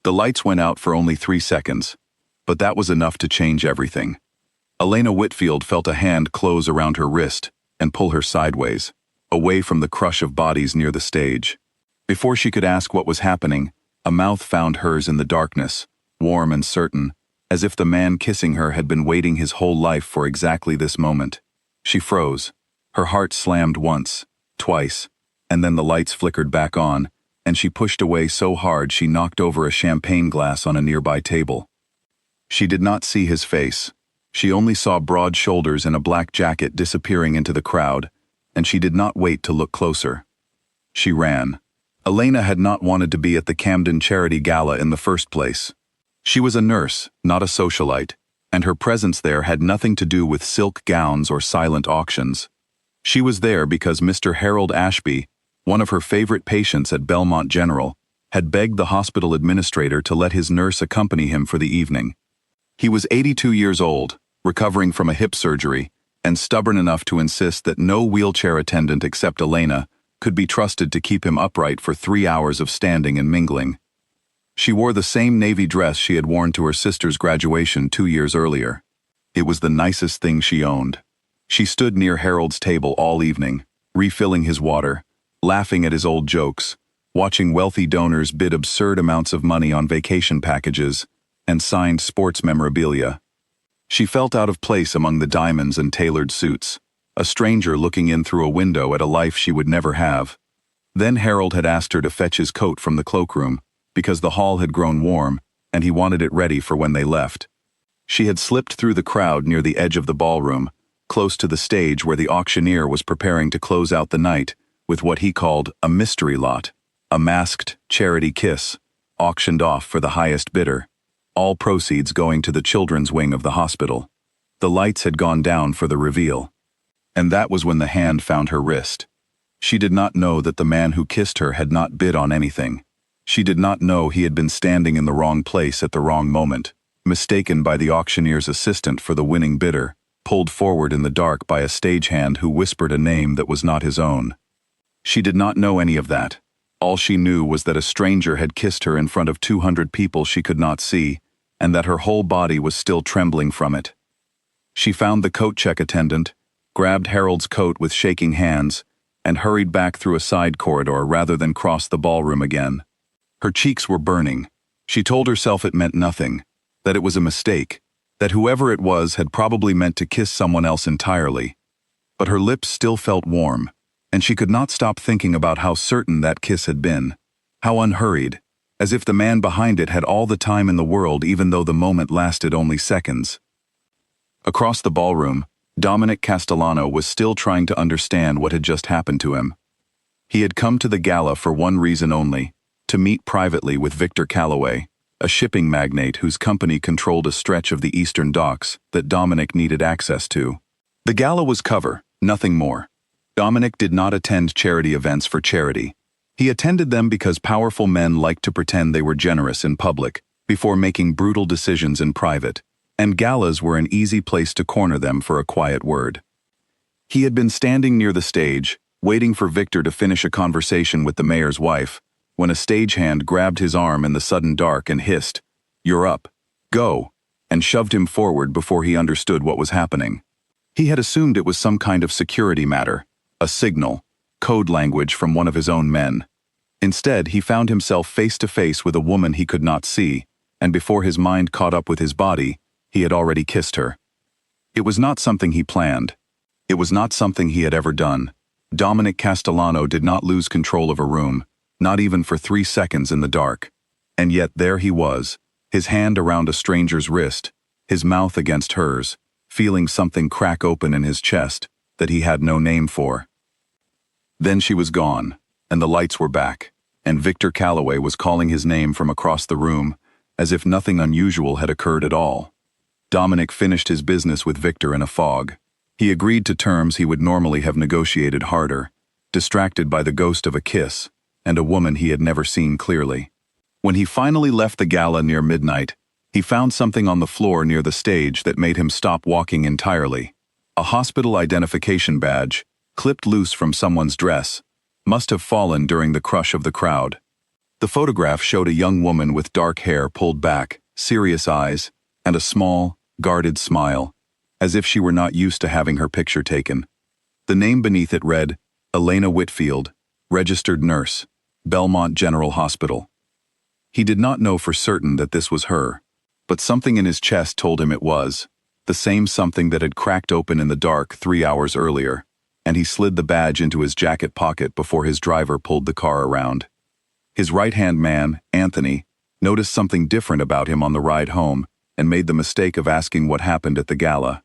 The lights went out for only 3 seconds, but that was enough to change everything. Elena Whitfield felt a hand close around her wrist and pull her sideways, away from the crush of bodies near the stage. Before she could ask what was happening, a mouth found hers in the darkness, warm and certain, as if the man kissing her had been waiting his whole life for exactly this moment. She froze. Her heart slammed once, twice, and then the lights flickered back on, and she pushed away so hard she knocked over a champagne glass on a nearby table. She did not see his face. She only saw broad shoulders and a black jacket disappearing into the crowd, and she did not wait to look closer. She ran. Elena had not wanted to be at the Camden Charity Gala in the first place. She was a nurse, not a socialite, and her presence there had nothing to do with silk gowns or silent auctions. She was there because Mr. Harold Ashby, one of her favorite patients at Belmont General, had begged the hospital administrator to let his nurse accompany him for the evening. He was 82 years old, recovering from a hip surgery, and stubborn enough to insist that no wheelchair attendant except Elena could be trusted to keep him upright for 3 hours of standing and mingling. She wore the same navy dress she had worn to her sister's graduation 2 years earlier. It was the nicest thing she owned. She stood near Harold's table all evening, refilling his water, laughing at his old jokes, watching wealthy donors bid absurd amounts of money on vacation packages and signed sports memorabilia. She felt out of place among the diamonds and tailored suits, a stranger looking in through a window at a life she would never have. Then Harold had asked her to fetch his coat from the cloakroom, because the hall had grown warm, and he wanted it ready for when they left. She had slipped through the crowd near the edge of the ballroom, close to the stage where the auctioneer was preparing to close out the night with what he called a mystery lot, a masked charity kiss, auctioned off for the highest bidder, all proceeds going to the children's wing of the hospital. The lights had gone down for the reveal. And that was when the hand found her wrist. She did not know that the man who kissed her had not bid on anything. She did not know he had been standing in the wrong place at the wrong moment, mistaken by the auctioneer's assistant for the winning bidder, pulled forward in the dark by a stagehand who whispered a name that was not his own. She did not know any of that. All she knew was that a stranger had kissed her in front of 200 people she could not see, and that her whole body was still trembling from it. She found the coat check attendant, grabbed Harold's coat with shaking hands, and hurried back through a side corridor rather than cross the ballroom again. Her cheeks were burning. She told herself it meant nothing, that it was a mistake, that whoever it was had probably meant to kiss someone else entirely. But her lips still felt warm, and she could not stop thinking about how certain that kiss had been, how unhurried, as if the man behind it had all the time in the world even though the moment lasted only seconds. Across the ballroom, Dominic Castellano was still trying to understand what had just happened to him. He had come to the gala for one reason only, to meet privately with Victor Calloway, a shipping magnate whose company controlled a stretch of the eastern docks that Dominic needed access to. The gala was cover, nothing more. Dominic did not attend charity events for charity. He attended them because powerful men liked to pretend they were generous in public before making brutal decisions in private, and galas were an easy place to corner them for a quiet word. He had been standing near the stage, waiting for Victor to finish a conversation with the mayor's wife, when a stagehand grabbed his arm in the sudden dark and hissed, "You're up. Go," and shoved him forward before he understood what was happening. He had assumed it was some kind of security matter, a signal, code language from one of his own men. Instead, he found himself face to face with a woman he could not see, and before his mind caught up with his body, he had already kissed her. It was not something he planned. It was not something he had ever done. Dominic Castellano did not lose control of a room, not even for 3 seconds in the dark. And yet there he was, his hand around a stranger's wrist, his mouth against hers, feeling something crack open in his chest that he had no name for. Then she was gone, and the lights were back, and Victor Calloway was calling his name from across the room, as if nothing unusual had occurred at all. Dominic finished his business with Victor in a fog. He agreed to terms he would normally have negotiated harder, distracted by the ghost of a kiss, and a woman he had never seen clearly. When he finally left the gala near midnight, he found something on the floor near the stage that made him stop walking entirely. A hospital identification badge, clipped loose from someone's dress, must have fallen during the crush of the crowd. The photograph showed a young woman with dark hair pulled back, serious eyes, and a small, guarded smile, as if she were not used to having her picture taken. The name beneath it read, Elena Whitfield, registered nurse, Belmont General Hospital. He did not know for certain that this was her, but something in his chest told him it was, the same something that had cracked open in the dark 3 hours earlier, and he slid the badge into his jacket pocket before his driver pulled the car around. His right-hand man, Anthony, noticed something different about him on the ride home and made the mistake of asking what happened at the gala.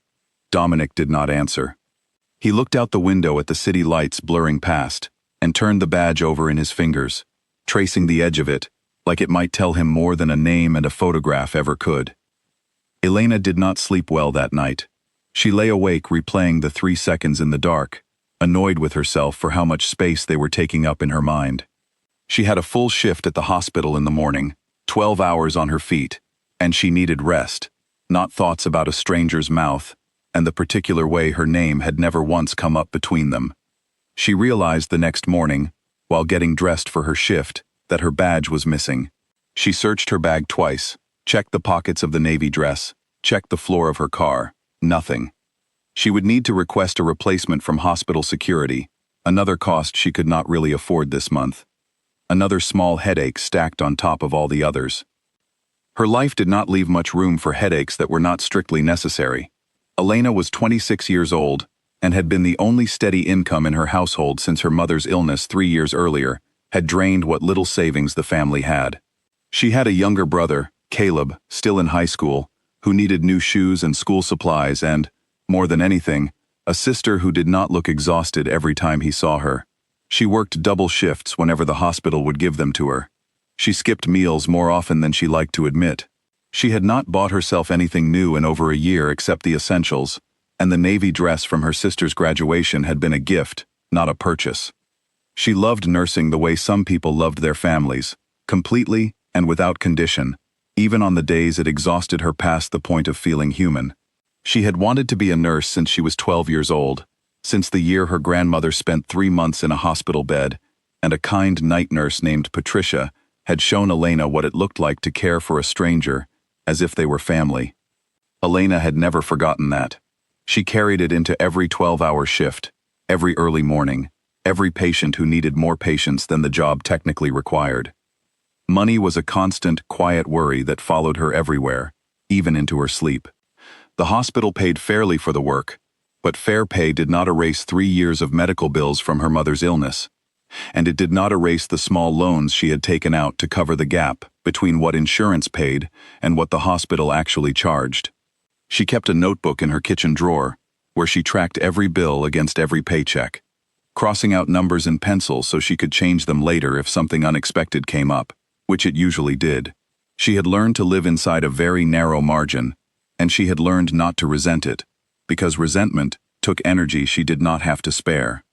Dominic did not answer. He looked out the window at the city lights blurring past and turned the badge over in his fingers, tracing the edge of it, like it might tell him more than a name and a photograph ever could. Elena did not sleep well that night. She lay awake replaying the 3 seconds in the dark, annoyed with herself for how much space they were taking up in her mind. She had a full shift at the hospital in the morning, 12 hours on her feet, and she needed rest, not thoughts about a stranger's mouth, and the particular way her name had never once come up between them. She realized the next morning, while getting dressed for her shift, that her badge was missing. She searched her bag twice, checked the pockets of the navy dress, checked the floor of her car. Nothing. She would need to request a replacement from hospital security, another cost she could not really afford this month. Another small headache stacked on top of all the others. Her life did not leave much room for headaches that were not strictly necessary. Elena was 26 years old and had been the only steady income in her household since her mother's illness 3 years earlier had drained what little savings the family had. She had a younger brother, Caleb, still in high school, who needed new shoes and school supplies and, more than anything, a sister who did not look exhausted every time he saw her. She worked double shifts whenever the hospital would give them to her. She skipped meals more often than she liked to admit. She had not bought herself anything new in over a year except the essentials, and the navy dress from her sister's graduation had been a gift, not a purchase. She loved nursing the way some people loved their families, completely and without condition, even on the days it exhausted her past the point of feeling human. She had wanted to be a nurse since she was 12 years old, since the year her grandmother spent 3 months in a hospital bed, and a kind night nurse named Patricia had shown Elena what it looked like to care for a stranger, as if they were family. Elena had never forgotten that. She carried it into every 12-hour shift, every early morning, every patient who needed more patience than the job technically required. Money was a constant, quiet worry that followed her everywhere, even into her sleep. The hospital paid fairly for the work, but fair pay did not erase 3 years of medical bills from her mother's illness, and it did not erase the small loans she had taken out to cover the gap between what insurance paid and what the hospital actually charged. She kept a notebook in her kitchen drawer, where she tracked every bill against every paycheck, crossing out numbers in pencil so she could change them later if something unexpected came up, which it usually did. She had learned to live inside a very narrow margin, and she had learned not to resent it, because resentment took energy she did not have to spare.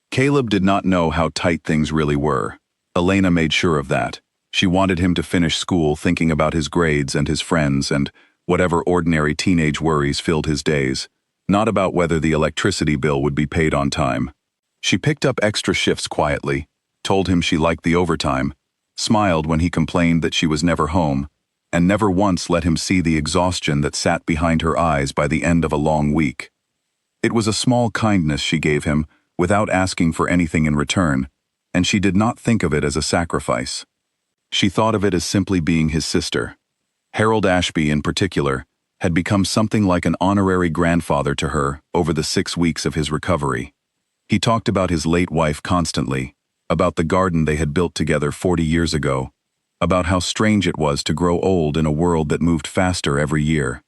Caleb did not know how tight things really were. Elena made sure of that. She wanted him to finish school thinking about his grades and his friends and whatever ordinary teenage worries filled his days, not about whether the electricity bill would be paid on time. She picked up extra shifts quietly, told him she liked the overtime, smiled when he complained that she was never home, and never once let him see the exhaustion that sat behind her eyes by the end of a long week. It was a small kindness she gave him, without asking for anything in return, and she did not think of it as a sacrifice. She thought of it as simply being his sister. Harold Ashby, in particular, had become something like an honorary grandfather to her over the 6 weeks of his recovery. He talked about his late wife constantly, about the garden they had built together 40 years ago, about how strange it was to grow old in a world that moved faster every year.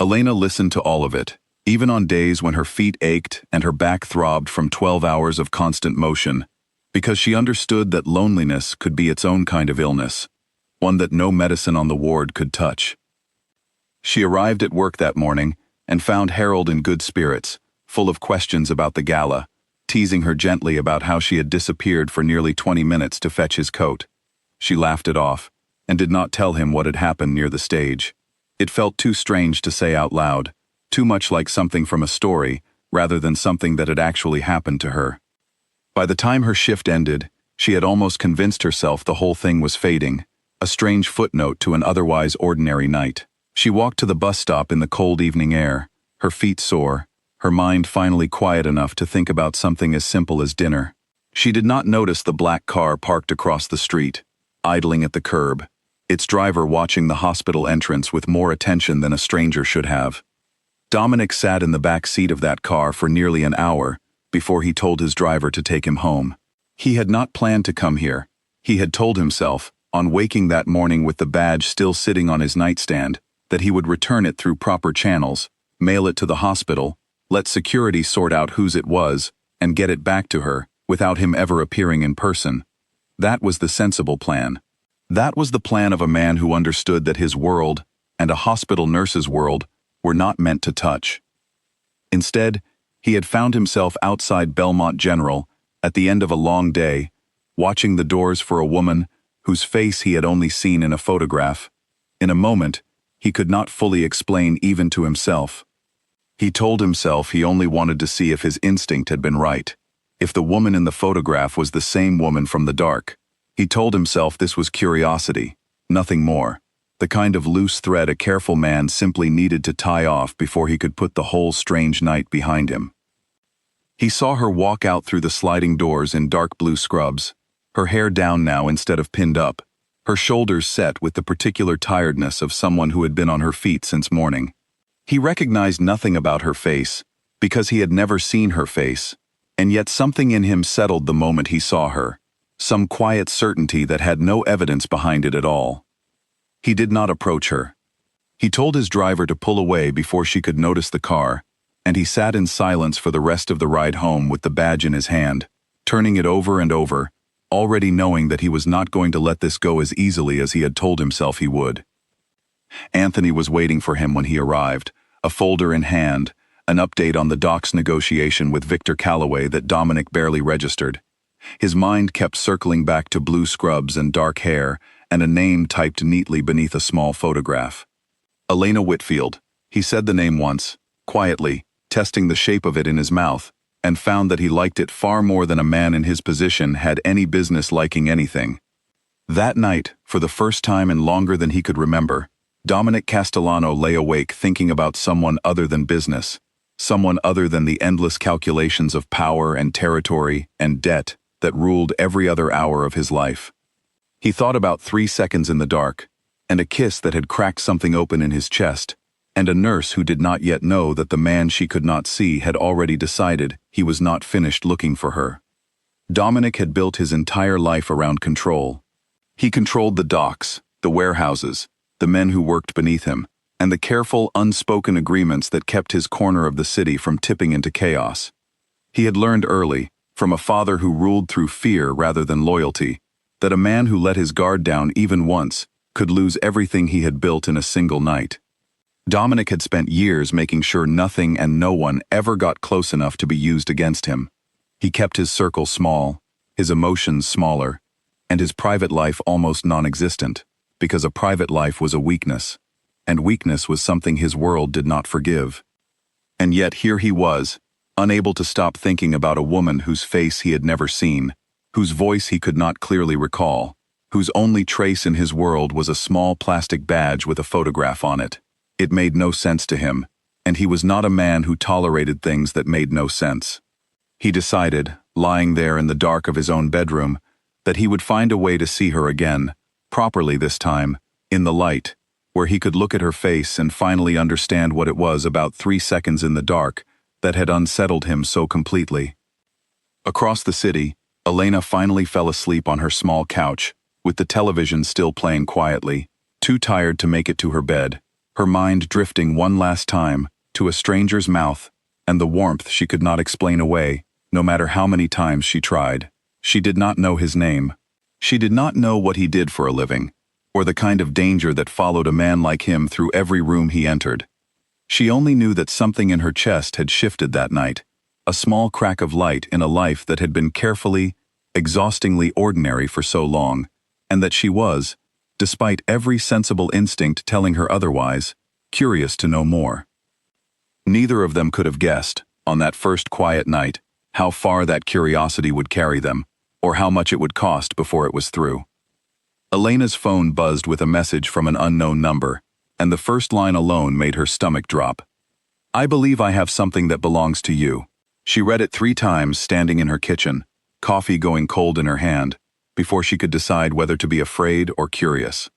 Elena listened to all of it, even on days when her feet ached and her back throbbed from 12 hours of constant motion, because she understood that loneliness could be its own kind of illness, one that no medicine on the ward could touch. She arrived at work that morning and found Harold in good spirits, full of questions about the gala, teasing her gently about how she had disappeared for nearly 20 minutes to fetch his coat. She laughed it off and did not tell him what had happened near the stage. It felt too strange to say out loud, too much like something from a story rather than something that had actually happened to her. By the time her shift ended, She had almost convinced herself the whole thing was fading, a strange footnote to an otherwise ordinary night. She walked to the bus stop in the cold evening air, her feet sore, her mind finally quiet enough to think about something as simple as dinner. She did not notice the black car parked across the street, idling at the curb, its driver watching the hospital entrance with more attention than a stranger should have. Dominic sat in the back seat of that car for nearly an hour before he told his driver to take him home. He had not planned to come here. He had told himself, on waking that morning with the badge still sitting on his nightstand, that he would return it through proper channels, mail it to the hospital, let security sort out whose it was, and get it back to her, without him ever appearing in person. That was the sensible plan. That was the plan of a man who understood that his world, and a hospital nurse's world, were not meant to touch. Instead, he had found himself outside Belmont General, at the end of a long day, watching the doors for a woman whose face he had only seen in a photograph. In a moment, he could not fully explain even to himself. He told himself he only wanted to see if his instinct had been right, if the woman in the photograph was the same woman from the dark. He told himself this was curiosity, nothing more, the kind of loose thread a careful man simply needed to tie off before he could put the whole strange night behind him. He saw her walk out through the sliding doors in dark blue scrubs, her hair down now instead of pinned up, her shoulders set with the particular tiredness of someone who had been on her feet since morning. He recognized nothing about her face, because he had never seen her face, and yet something in him settled the moment he saw her, some quiet certainty that had no evidence behind it at all. He did not approach her. He told his driver to pull away before she could notice the car, and he sat in silence for the rest of the ride home with the badge in his hand, turning it over and over, already knowing that he was not going to let this go as easily as he had told himself he would. Anthony was waiting for him when he arrived, a folder in hand, an update on the docs negotiation with Victor Calloway that Dominic barely registered. His mind kept circling back to blue scrubs and dark hair, and a name typed neatly beneath a small photograph. Elena Whitfield. He said the name once, quietly, testing the shape of it in his mouth, and found that he liked it far more than a man in his position had any business liking anything. That night, for the first time in longer than he could remember, Dominic Castellano lay awake thinking about someone other than business, someone other than the endless calculations of power and territory and debt that ruled every other hour of his life. He thought about 3 seconds in the dark, and a kiss that had cracked something open in his chest, and a nurse who did not yet know that the man she could not see had already decided he was not finished looking for her. Dominic had built his entire life around control. He controlled the docks, the warehouses, the men who worked beneath him, and the careful, unspoken agreements that kept his corner of the city from tipping into chaos. He had learned early, from a father who ruled through fear rather than loyalty, that a man who let his guard down even once could lose everything he had built in a single night. Dominic had spent years making sure nothing and no one ever got close enough to be used against him. He kept his circle small, his emotions smaller, and his private life almost non-existent, because a private life was a weakness, and weakness was something his world did not forgive. And yet here he was, unable to stop thinking about a woman whose face he had never seen, whose voice he could not clearly recall, whose only trace in his world was a small plastic badge with a photograph on it. It made no sense to him, and he was not a man who tolerated things that made no sense. He decided, lying there in the dark of his own bedroom, that he would find a way to see her again, properly this time, in the light, where he could look at her face and finally understand what it was about 3 seconds in the dark that had unsettled him so completely. Across the city, Elena finally fell asleep on her small couch, with the television still playing quietly, too tired to make it to her bed, her mind drifting one last time to a stranger's mouth and the warmth she could not explain away, no matter how many times she tried. She did not know his name. She did not know what he did for a living, or the kind of danger that followed a man like him through every room he entered. She only knew that something in her chest had shifted that night, a small crack of light in a life that had been carefully, exhaustingly ordinary for so long, and that she was, despite every sensible instinct telling her otherwise, curious to know more. Neither of them could have guessed, on that first quiet night, how far that curiosity would carry them, or how much it would cost before it was through. Elena's phone buzzed with a message from an unknown number, and the first line alone made her stomach drop. "I believe I have something that belongs to you." She read it 3 times standing in her kitchen, coffee going cold in her hand, before she could decide whether to be afraid or curious.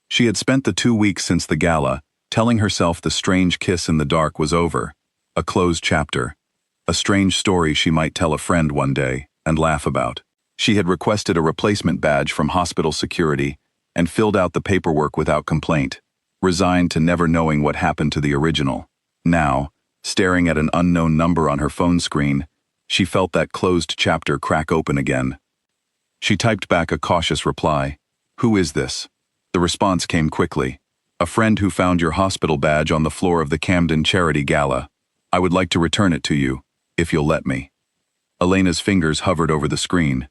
She had spent the 2 weeks since the gala, telling herself the strange kiss in the dark was over, a closed chapter, a strange story she might tell a friend one day and laugh about. She had requested a replacement badge from hospital security and filled out the paperwork without complaint, resigned to never knowing what happened to the original. Now, staring at an unknown number on her phone screen, she felt that closed chapter crack open again. She typed back a cautious reply. "Who is this?" The response came quickly. "A friend who found your hospital badge on the floor of the Camden Charity Gala. I would like to return it to you, if you'll let me." Elena's fingers hovered over the screen.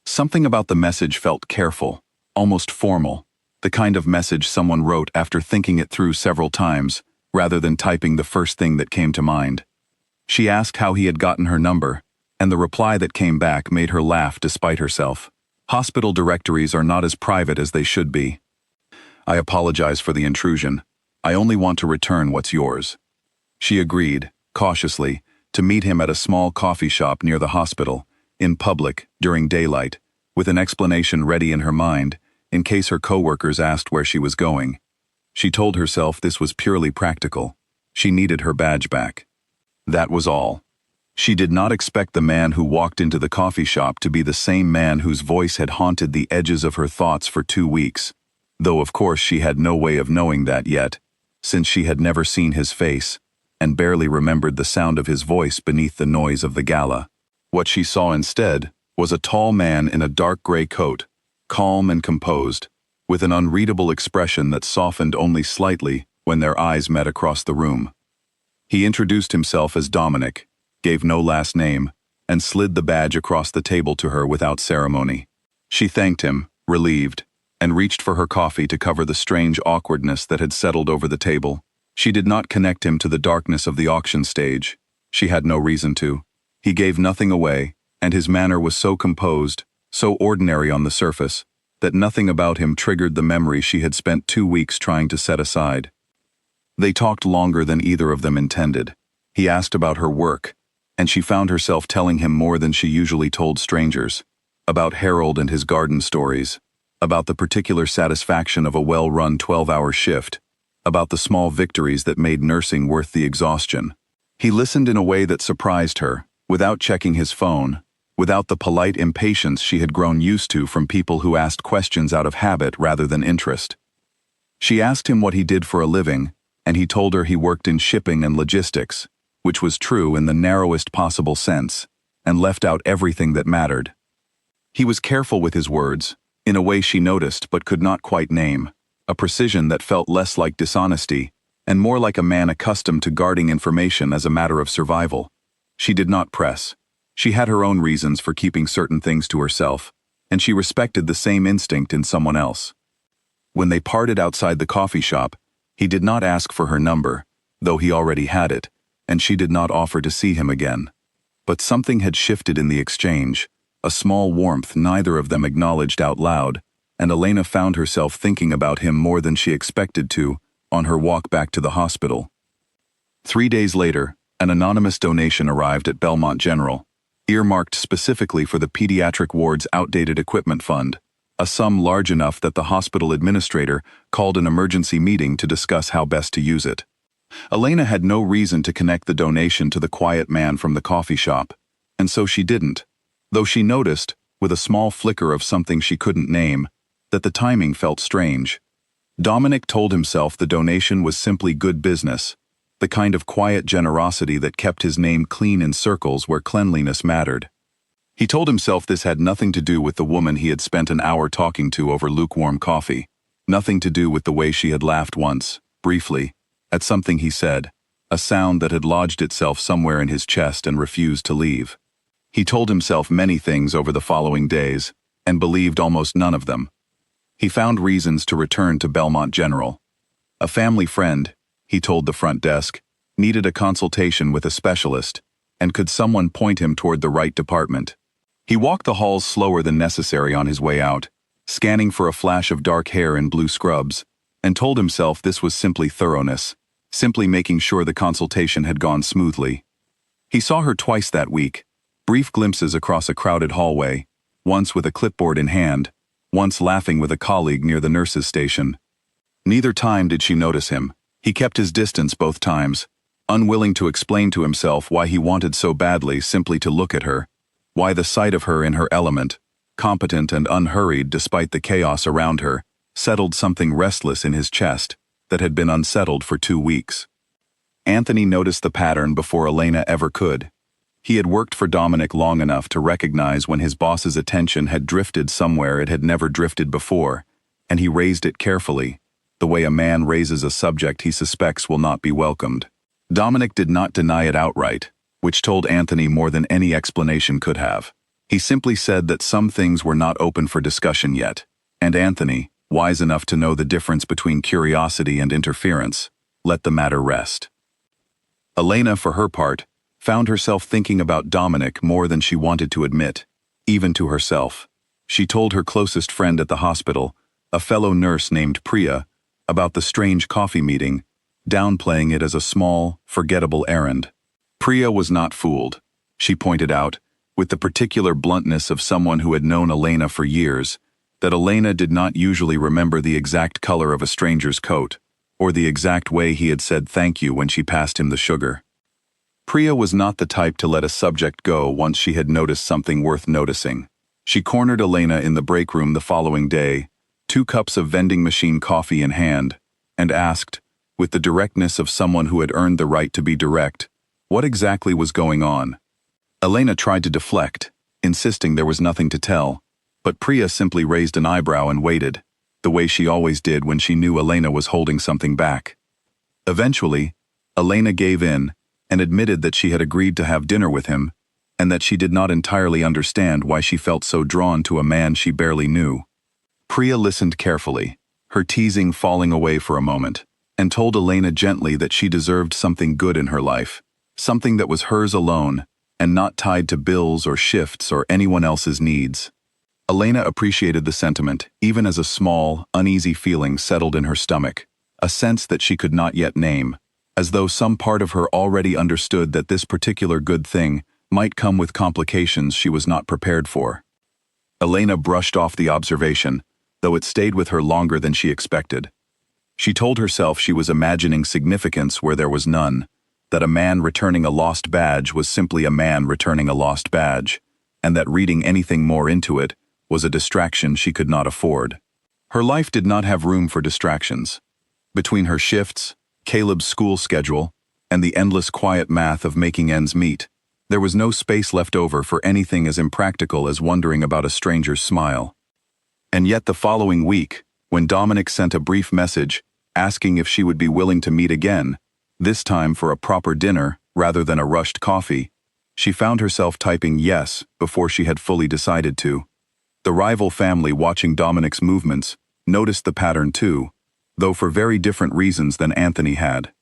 Something about the message felt careful, almost formal, the kind of message someone wrote after thinking it through several times, rather than typing the first thing that came to mind. She asked how he had gotten her number, and the reply that came back made her laugh despite herself. "Hospital directories are not as private as they should be. I apologize for the intrusion. I only want to return what's yours." She agreed, cautiously, to meet him at a small coffee shop near the hospital, in public, during daylight, with an explanation ready in her mind, in case her coworkers asked where she was going. She told herself this was purely practical. She needed her badge back. That was all. She did not expect the man who walked into the coffee shop to be the same man whose voice had haunted the edges of her thoughts for 2 weeks, though of course she had no way of knowing that yet, since she had never seen his face, and barely remembered the sound of his voice beneath the noise of the gala. What she saw instead was a tall man in a dark gray coat, calm and composed, with an unreadable expression that softened only slightly when their eyes met across the room. He introduced himself as Dominic, gave no last name, and slid the badge across the table to her without ceremony. She thanked him, relieved, and reached for her coffee to cover the strange awkwardness that had settled over the table. She did not connect him to the darkness of the auction stage. She had no reason to. He gave nothing away, and his manner was so composed, so ordinary on the surface, that nothing about him triggered the memory she had spent 2 weeks trying to set aside. They talked longer than either of them intended. He asked about her work, and she found herself telling him more than she usually told strangers, about Harold and his garden stories, about the particular satisfaction of a well-run 12-hour shift, about the small victories that made nursing worth the exhaustion. He listened in a way that surprised her, without checking his phone, without the polite impatience she had grown used to from people who asked questions out of habit rather than interest. She asked him what he did for a living, and he told her he worked in shipping and logistics, which was true in the narrowest possible sense, and left out everything that mattered. He was careful with his words, in a way she noticed but could not quite name, a precision that felt less like dishonesty, and more like a man accustomed to guarding information as a matter of survival. She did not press. She had her own reasons for keeping certain things to herself, and she respected the same instinct in someone else. When they parted outside the coffee shop, he did not ask for her number, though he already had it, and she did not offer to see him again. But something had shifted in the exchange, a small warmth neither of them acknowledged out loud, and Elena found herself thinking about him more than she expected to on her walk back to the hospital. 3 days later, an anonymous donation arrived at Belmont General, earmarked specifically for the pediatric ward's outdated equipment fund, a sum large enough that the hospital administrator called an emergency meeting to discuss how best to use it. Elena had no reason to connect the donation to the quiet man from the coffee shop, and so she didn't, though she noticed, with a small flicker of something she couldn't name, that the timing felt strange. Dominic told himself the donation was simply good business, the kind of quiet generosity that kept his name clean in circles where cleanliness mattered. He told himself this had nothing to do with the woman he had spent an hour talking to over lukewarm coffee, nothing to do with the way she had laughed once, briefly, at something he said, a sound that had lodged itself somewhere in his chest and refused to leave. He told himself many things over the following days, and believed almost none of them. He found reasons to return to Belmont General. A family friend, he told the front desk, needed a consultation with a specialist, and could someone point him toward the right department. He walked the halls slower than necessary on his way out, scanning for a flash of dark hair in blue scrubs, and told himself this was simply thoroughness, simply making sure the consultation had gone smoothly. He saw her twice that week, brief glimpses across a crowded hallway, once with a clipboard in hand, once laughing with a colleague near the nurse's station. Neither time did she notice him. He kept his distance both times, unwilling to explain to himself why he wanted so badly simply to look at her, why the sight of her in her element, competent and unhurried despite the chaos around her, settled something restless in his chest that had been unsettled for 2 weeks. Anthony noticed the pattern before Elena ever could. He had worked for Dominic long enough to recognize when his boss's attention had drifted somewhere it had never drifted before, and he raised it carefully, the way a man raises a subject he suspects will not be welcomed. Dominic did not deny it outright, which told Anthony more than any explanation could have. He simply said that some things were not open for discussion yet, and Anthony, wise enough to know the difference between curiosity and interference, let the matter rest. Elena, for her part, found herself thinking about Dominic more than she wanted to admit, even to herself. She told her closest friend at the hospital, a fellow nurse named Priya, about the strange coffee meeting, downplaying it as a small, forgettable errand. Priya was not fooled, she pointed out, with the particular bluntness of someone who had known Elena for years, that Elena did not usually remember the exact color of a stranger's coat, or the exact way he had said thank you when she passed him the sugar. Priya was not the type to let a subject go once she had noticed something worth noticing. She cornered Elena in the break room the following day, 2 cups of vending machine coffee in hand, and asked, with the directness of someone who had earned the right to be direct, what exactly was going on. Elena tried to deflect, insisting there was nothing to tell, but Priya simply raised an eyebrow and waited, the way she always did when she knew Elena was holding something back. Eventually, Elena gave in and admitted that she had agreed to have dinner with him, and that she did not entirely understand why she felt so drawn to a man she barely knew. Priya listened carefully, her teasing falling away for a moment, and told Elena gently that she deserved something good in her life, something that was hers alone, and not tied to bills or shifts or anyone else's needs. Elena appreciated the sentiment, even as a small, uneasy feeling settled in her stomach, a sense that she could not yet name, as though some part of her already understood that this particular good thing might come with complications she was not prepared for. Elena brushed off the observation, though it stayed with her longer than she expected. She told herself she was imagining significance where there was none, that a man returning a lost badge was simply a man returning a lost badge, and that reading anything more into it was a distraction she could not afford. Her life did not have room for distractions. Between her shifts, Caleb's school schedule, and the endless quiet math of making ends meet, there was no space left over for anything as impractical as wondering about a stranger's smile. And yet the following week, when Dominic sent a brief message asking if she would be willing to meet again, this time for a proper dinner rather than a rushed coffee, she found herself typing yes before she had fully decided to. The rival family watching Dominic's movements noticed the pattern too, though for very different reasons than Anthony had.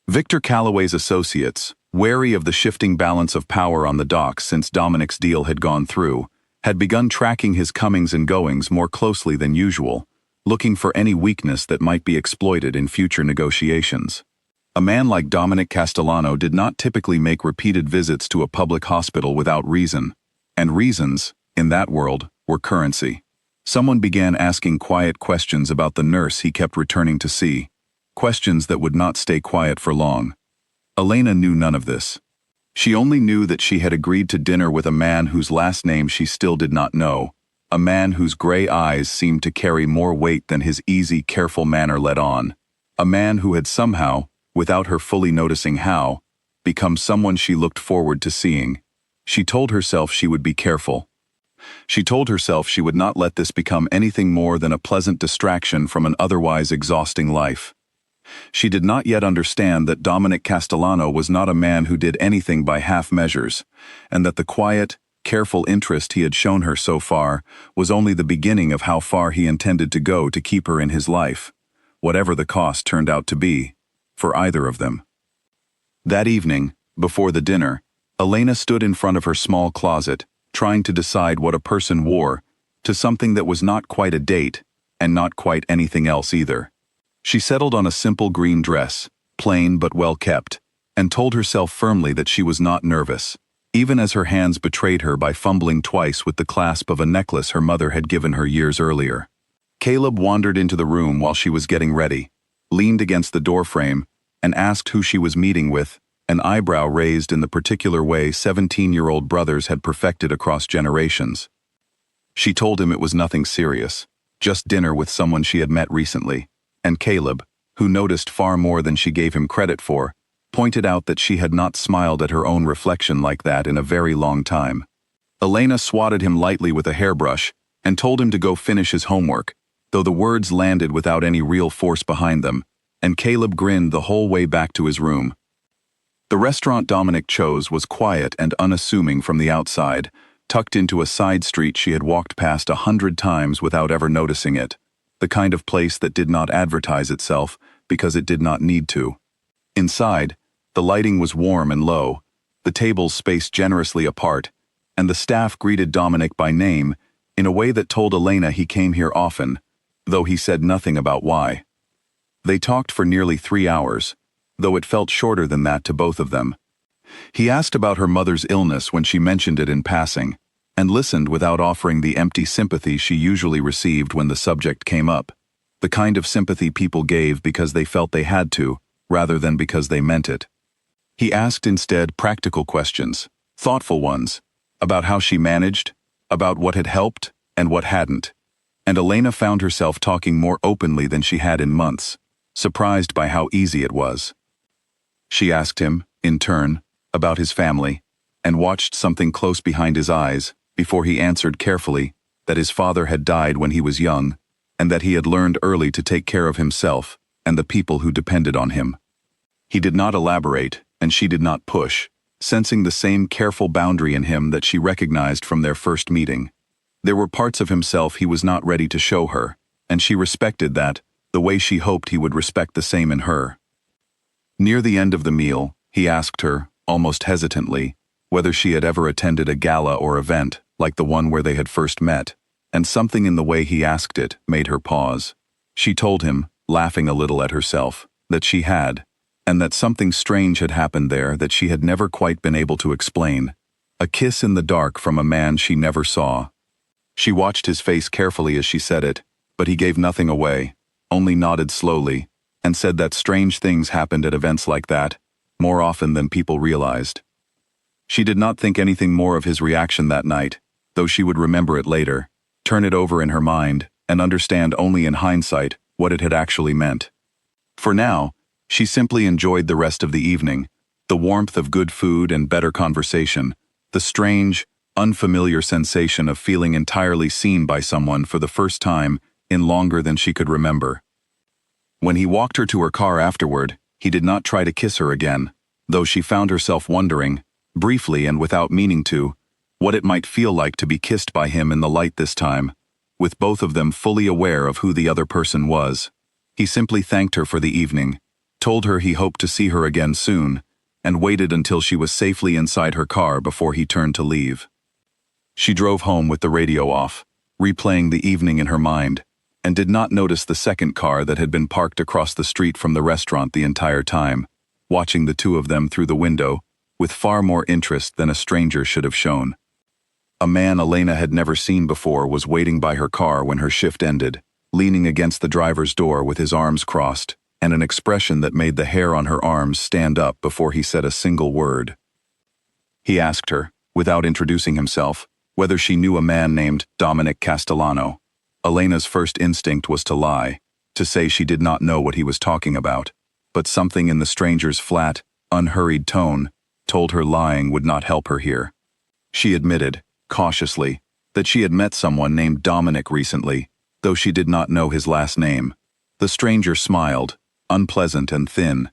Victor Calloway's associates, wary of the shifting balance of power on the docks since Dominic's deal had gone through, had begun tracking his comings and goings more closely than usual, looking for any weakness that might be exploited in future negotiations. A man like Dominic Castellano did not typically make repeated visits to a public hospital without reason, and reasons, in that world, were currency. Someone began asking quiet questions about the nurse he kept returning to see, questions that would not stay quiet for long. Elena knew none of this. She only knew that she had agreed to dinner with a man whose last name she still did not know, a man whose gray eyes seemed to carry more weight than his easy, careful manner let on, a man who had somehow, without her fully noticing how, become someone she looked forward to seeing. She told herself she would be careful. She told herself she would not let this become anything more than a pleasant distraction from an otherwise exhausting life. She did not yet understand that Dominic Castellano was not a man who did anything by half measures, and that the quiet, careful interest he had shown her so far was only the beginning of how far he intended to go to keep her in his life, whatever the cost turned out to be, for either of them. That evening, before the dinner, Elena stood in front of her small closet, trying to decide what a person wore, to something that was not quite a date, and not quite anything else either. She settled on a simple green dress, plain but well kept, and told herself firmly that she was not nervous, even as her hands betrayed her by fumbling twice with the clasp of a necklace her mother had given her years earlier. Caleb wandered into the room while she was getting ready, leaned against the doorframe, and asked who she was meeting with, an eyebrow raised in the particular way 17-year-old brothers had perfected across generations. She told him it was nothing serious, just dinner with someone she had met recently, and Caleb, who noticed far more than she gave him credit for, pointed out that she had not smiled at her own reflection like that in a very long time. Elena swatted him lightly with a hairbrush and told him to go finish his homework, though the words landed without any real force behind them, and Caleb grinned the whole way back to his room. The restaurant Dominic chose was quiet and unassuming from the outside, tucked into a side street she had walked past 100 times without ever noticing it, the kind of place that did not advertise itself because it did not need to. Inside, the lighting was warm and low, the tables spaced generously apart, and the staff greeted Dominic by name in a way that told Elena he came here often, though he said nothing about why. They talked for nearly 3 hours, though it felt shorter than that to both of them. He asked about her mother's illness when she mentioned it in passing, and listened without offering the empty sympathy she usually received when the subject came up, the kind of sympathy people gave because they felt they had to, rather than because they meant it. He asked instead practical questions, thoughtful ones, about how she managed, about what had helped and what hadn't, and Elena found herself talking more openly than she had in months, surprised by how easy it was. She asked him, in turn, about his family, and watched something close behind his eyes before he answered carefully that his father had died when he was young, and that he had learned early to take care of himself and the people who depended on him. He did not elaborate, and she did not push, sensing the same careful boundary in him that she recognized from their first meeting. There were parts of himself he was not ready to show her, and she respected that, the way she hoped he would respect the same in her. Near the end of the meal, he asked her, almost hesitantly, whether she had ever attended a gala or event like the one where they had first met, and something in the way he asked it made her pause. She told him, laughing a little at herself, that she had, and that something strange had happened there that she had never quite been able to explain. A kiss in the dark from a man she never saw. She watched his face carefully as she said it, but he gave nothing away, only nodded slowly, and said that strange things happened at events like that, more often than people realized. She did not think anything more of his reaction that night, though she would remember it later, turn it over in her mind, and understand only in hindsight what it had actually meant. For now, she simply enjoyed the rest of the evening, the warmth of good food and better conversation, the strange, unfamiliar sensation of feeling entirely seen by someone for the first time in longer than she could remember. When he walked her to her car afterward, he did not try to kiss her again, though she found herself wondering, briefly and without meaning to, what it might feel like to be kissed by him in the light this time, with both of them fully aware of who the other person was. He simply thanked her for the evening, told her he hoped to see her again soon, and waited until she was safely inside her car before he turned to leave. She drove home with the radio off, replaying the evening in her mind, and did not notice the second car that had been parked across the street from the restaurant the entire time, watching the two of them through the window, with far more interest than a stranger should have shown. A man Elena had never seen before was waiting by her car when her shift ended, leaning against the driver's door with his arms crossed, and an expression that made the hair on her arms stand up before he said a single word. He asked her, without introducing himself, whether she knew a man named Dominic Castellano. Elena's first instinct was to lie, to say she did not know what he was talking about, but something in the stranger's flat, unhurried tone told her lying would not help her here. She admitted, cautiously, that she had met someone named Dominic recently, though she did not know his last name. The stranger smiled, unpleasant and thin,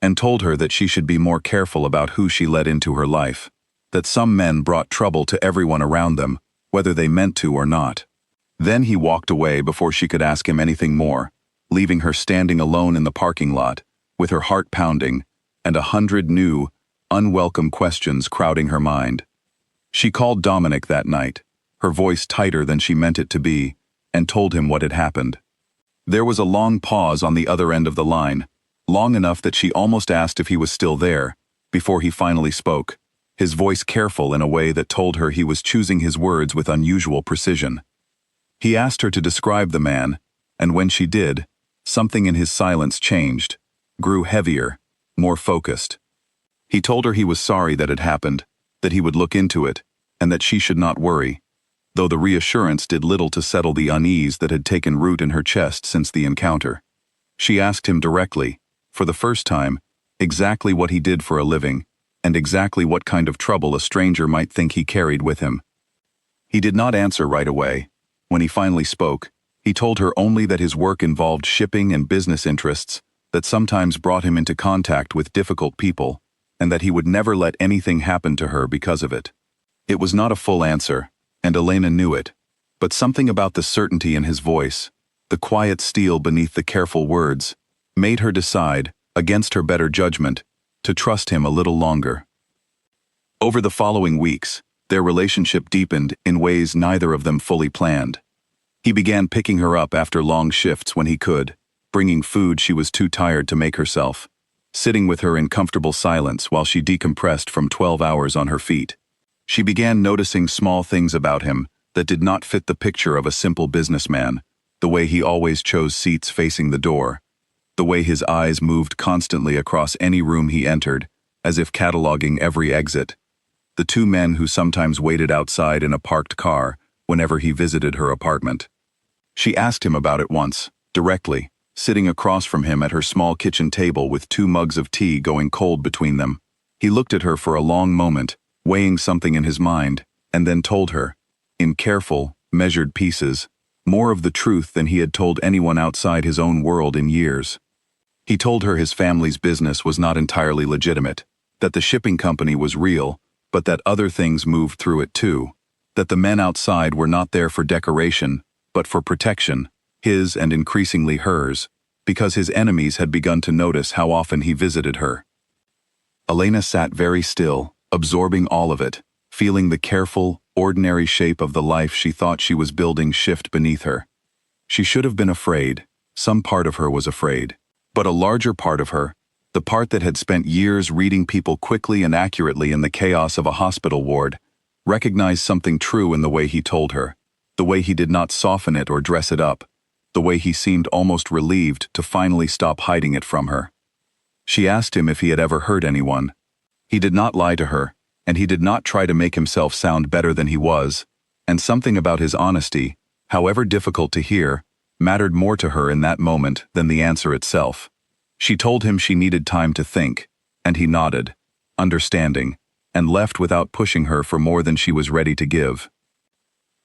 and told her that she should be more careful about who she let into her life, that some men brought trouble to everyone around them, whether they meant to or not. Then he walked away before she could ask him anything more, leaving her standing alone in the parking lot, with her heart pounding, and 100 new, unwelcome questions crowding her mind. She called Dominic that night, her voice tighter than she meant it to be, and told him what had happened. There was a long pause on the other end of the line, long enough that she almost asked if he was still there, before he finally spoke, his voice careful in a way that told her he was choosing his words with unusual precision. He asked her to describe the man, and when she did, something in his silence changed, grew heavier, more focused. He told her he was sorry that it happened, that he would look into it, and that she should not worry, though the reassurance did little to settle the unease that had taken root in her chest since the encounter. She asked him directly, for the first time, exactly what he did for a living, and exactly what kind of trouble a stranger might think he carried with him. He did not answer right away. When he finally spoke, he told her only that his work involved shipping and business interests that sometimes brought him into contact with difficult people, and that he would never let anything happen to her because of it. It was not a full answer, and Elena knew it, but something about the certainty in his voice, the quiet steel beneath the careful words, made her decide, against her better judgment, to trust him a little longer. Over the following weeks, their relationship deepened in ways neither of them fully planned. He began picking her up after long shifts when he could, bringing food she was too tired to make herself, sitting with her in comfortable silence while she decompressed from 12 hours on her feet. She began noticing small things about him that did not fit the picture of a simple businessman, the way he always chose seats facing the door, the way his eyes moved constantly across any room he entered, as if cataloging every exit, the two men who sometimes waited outside in a parked car whenever he visited her apartment. She asked him about it once, directly, sitting across from him at her small kitchen table with 2 mugs of tea going cold between them. He looked at her for a long moment, weighing something in his mind, and then told her, in careful, measured pieces, more of the truth than he had told anyone outside his own world in years. He told her his family's business was not entirely legitimate, that the shipping company was real, but that other things moved through it too, that the men outside were not there for decoration, but for protection, his and increasingly hers, because his enemies had begun to notice how often he visited her. Elena sat very still, absorbing all of it, feeling the careful, ordinary shape of the life she thought she was building shift beneath her. She should have been afraid. Some part of her was afraid. But a larger part of her, the part that had spent years reading people quickly and accurately in the chaos of a hospital ward, recognized something true in the way he told her, the way he did not soften it or dress it up, the way he seemed almost relieved to finally stop hiding it from her. She asked him if he had ever hurt anyone. He did not lie to her, and he did not try to make himself sound better than he was, and something about his honesty, however difficult to hear, mattered more to her in that moment than the answer itself. She told him she needed time to think, and he nodded, understanding, and left without pushing her for more than she was ready to give.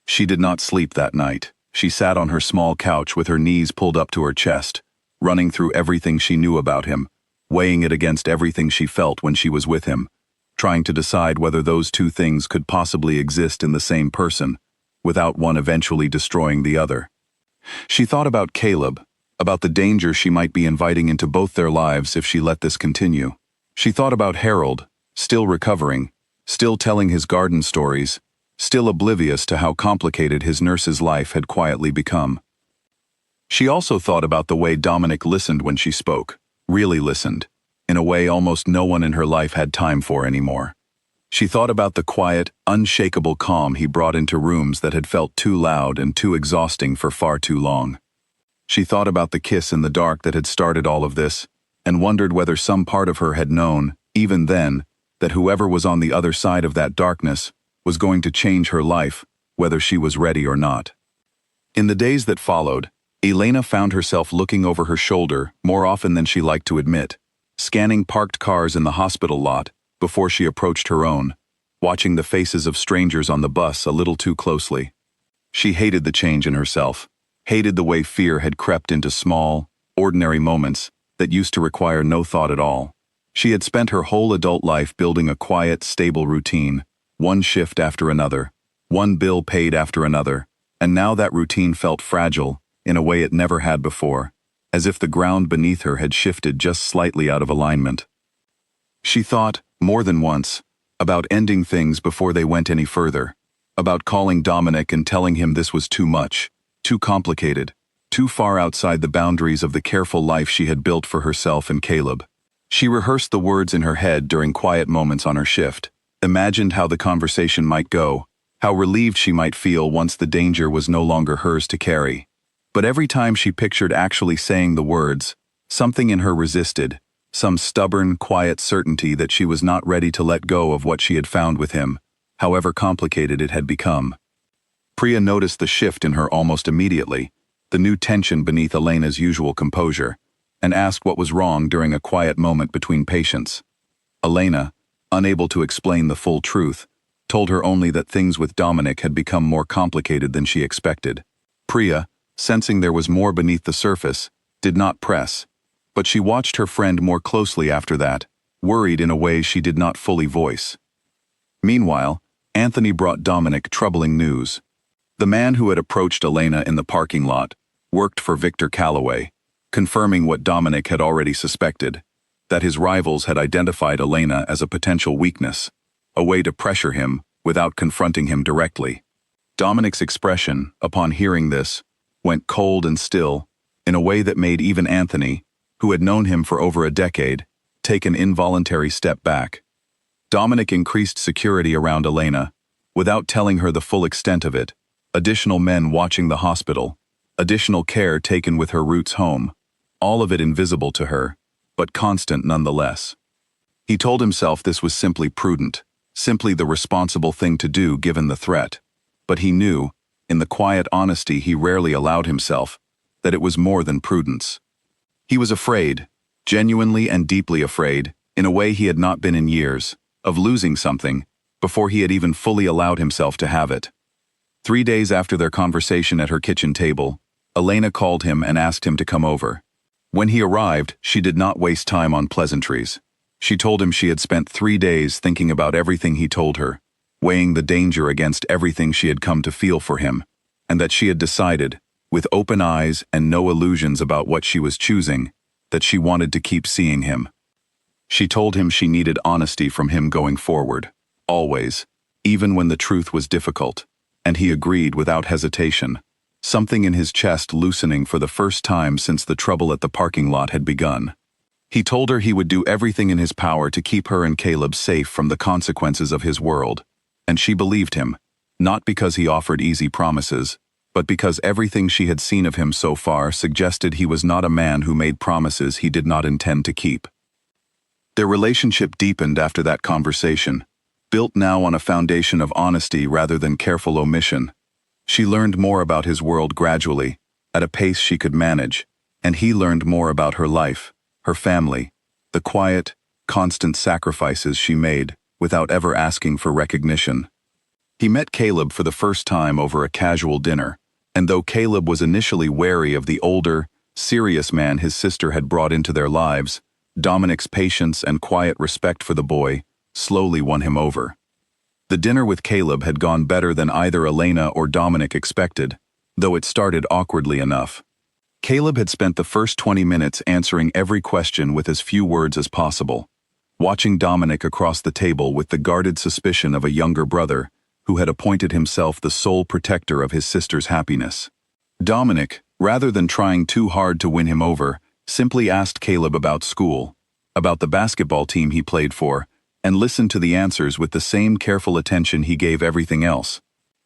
She did not sleep that night. She sat on her small couch with her knees pulled up to her chest, running through everything she knew about him, weighing it against everything she felt when she was with him, trying to decide whether those two things could possibly exist in the same person, without one eventually destroying the other. She thought about Caleb, about the danger she might be inviting into both their lives if she let this continue. She thought about Harold, still recovering, still telling his garden stories, still oblivious to how complicated his nurse's life had quietly become. She also thought about the way Dominic listened when she spoke, really listened, in a way almost no one in her life had time for anymore. She thought about the quiet, unshakable calm he brought into rooms that had felt too loud and too exhausting for far too long. She thought about the kiss in the dark that had started all of this, and wondered whether some part of her had known, even then, that whoever was on the other side of that darkness was going to change her life, whether she was ready or not. In the days that followed, Elena found herself looking over her shoulder more often than she liked to admit, scanning parked cars in the hospital lot before she approached her own, watching the faces of strangers on the bus a little too closely. She hated the change in herself, hated the way fear had crept into small, ordinary moments that used to require no thought at all. She had spent her whole adult life building a quiet, stable routine, one shift after another, one bill paid after another, and now that routine felt fragile in a way it never had before, as if the ground beneath her had shifted just slightly out of alignment. She thought, more than once, about ending things before they went any further, about calling Dominic and telling him this was too much, too complicated, too far outside the boundaries of the careful life she had built for herself and Caleb. She rehearsed the words in her head during quiet moments on her shift, imagined how the conversation might go, how relieved she might feel once the danger was no longer hers to carry. But every time she pictured actually saying the words, something in her resisted, some stubborn, quiet certainty that she was not ready to let go of what she had found with him, however complicated it had become. Priya noticed the shift in her almost immediately, the new tension beneath Elena's usual composure, and asked what was wrong during a quiet moment between patients. Elena, unable to explain the full truth, told her only that things with Dominic had become more complicated than she expected. Priya, sensing there was more beneath the surface, did not press, but she watched her friend more closely after that, worried in a way she did not fully voice. Meanwhile, Anthony brought Dominic troubling news. The man who had approached Elena in the parking lot worked for Victor Calloway, confirming what Dominic had already suspected, that his rivals had identified Elena as a potential weakness, a way to pressure him without confronting him directly. Dominic's expression, upon hearing this, went cold and still, in a way that made even Anthony, who had known him for over a decade, take an involuntary step back. Dominic increased security around Elena, without telling her the full extent of it, additional men watching the hospital, additional care taken with her roots home, all of it invisible to her, but constant nonetheless. He told himself this was simply prudent, simply the responsible thing to do given the threat, but he knew, in the quiet honesty he rarely allowed himself, that it was more than prudence. He was afraid, genuinely and deeply afraid, in a way he had not been in years, of losing something, before he had even fully allowed himself to have it. 3 days after their conversation at her kitchen table, Elena called him and asked him to come over. When he arrived, she did not waste time on pleasantries. She told him she had spent 3 days thinking about everything he told her, weighing the danger against everything she had come to feel for him, and that she had decided, with open eyes and no illusions about what she was choosing, that she wanted to keep seeing him. She told him she needed honesty from him going forward, always, even when the truth was difficult, and he agreed without hesitation, something in his chest loosening for the first time since the trouble at the parking lot had begun. He told her he would do everything in his power to keep her and Caleb safe from the consequences of his world, and she believed him, not because he offered easy promises, but because everything she had seen of him so far suggested he was not a man who made promises he did not intend to keep. Their relationship deepened after that conversation, built now on a foundation of honesty rather than careful omission. She learned more about his world gradually, at a pace she could manage, and he learned more about her life, her family, the quiet, constant sacrifices she made without ever asking for recognition. He met Caleb for the first time over a casual dinner, and though Caleb was initially wary of the older, serious man his sister had brought into their lives, Dominic's patience and quiet respect for the boy slowly won him over. The dinner with Caleb had gone better than either Elena or Dominic expected, though it started awkwardly enough. Caleb had spent the first 20 minutes answering every question with as few words as possible, watching Dominic across the table with the guarded suspicion of a younger brother who had appointed himself the sole protector of his sister's happiness. Dominic, rather than trying too hard to win him over, simply asked Caleb about school, about the basketball team he played for, and listened to the answers with the same careful attention he gave everything else.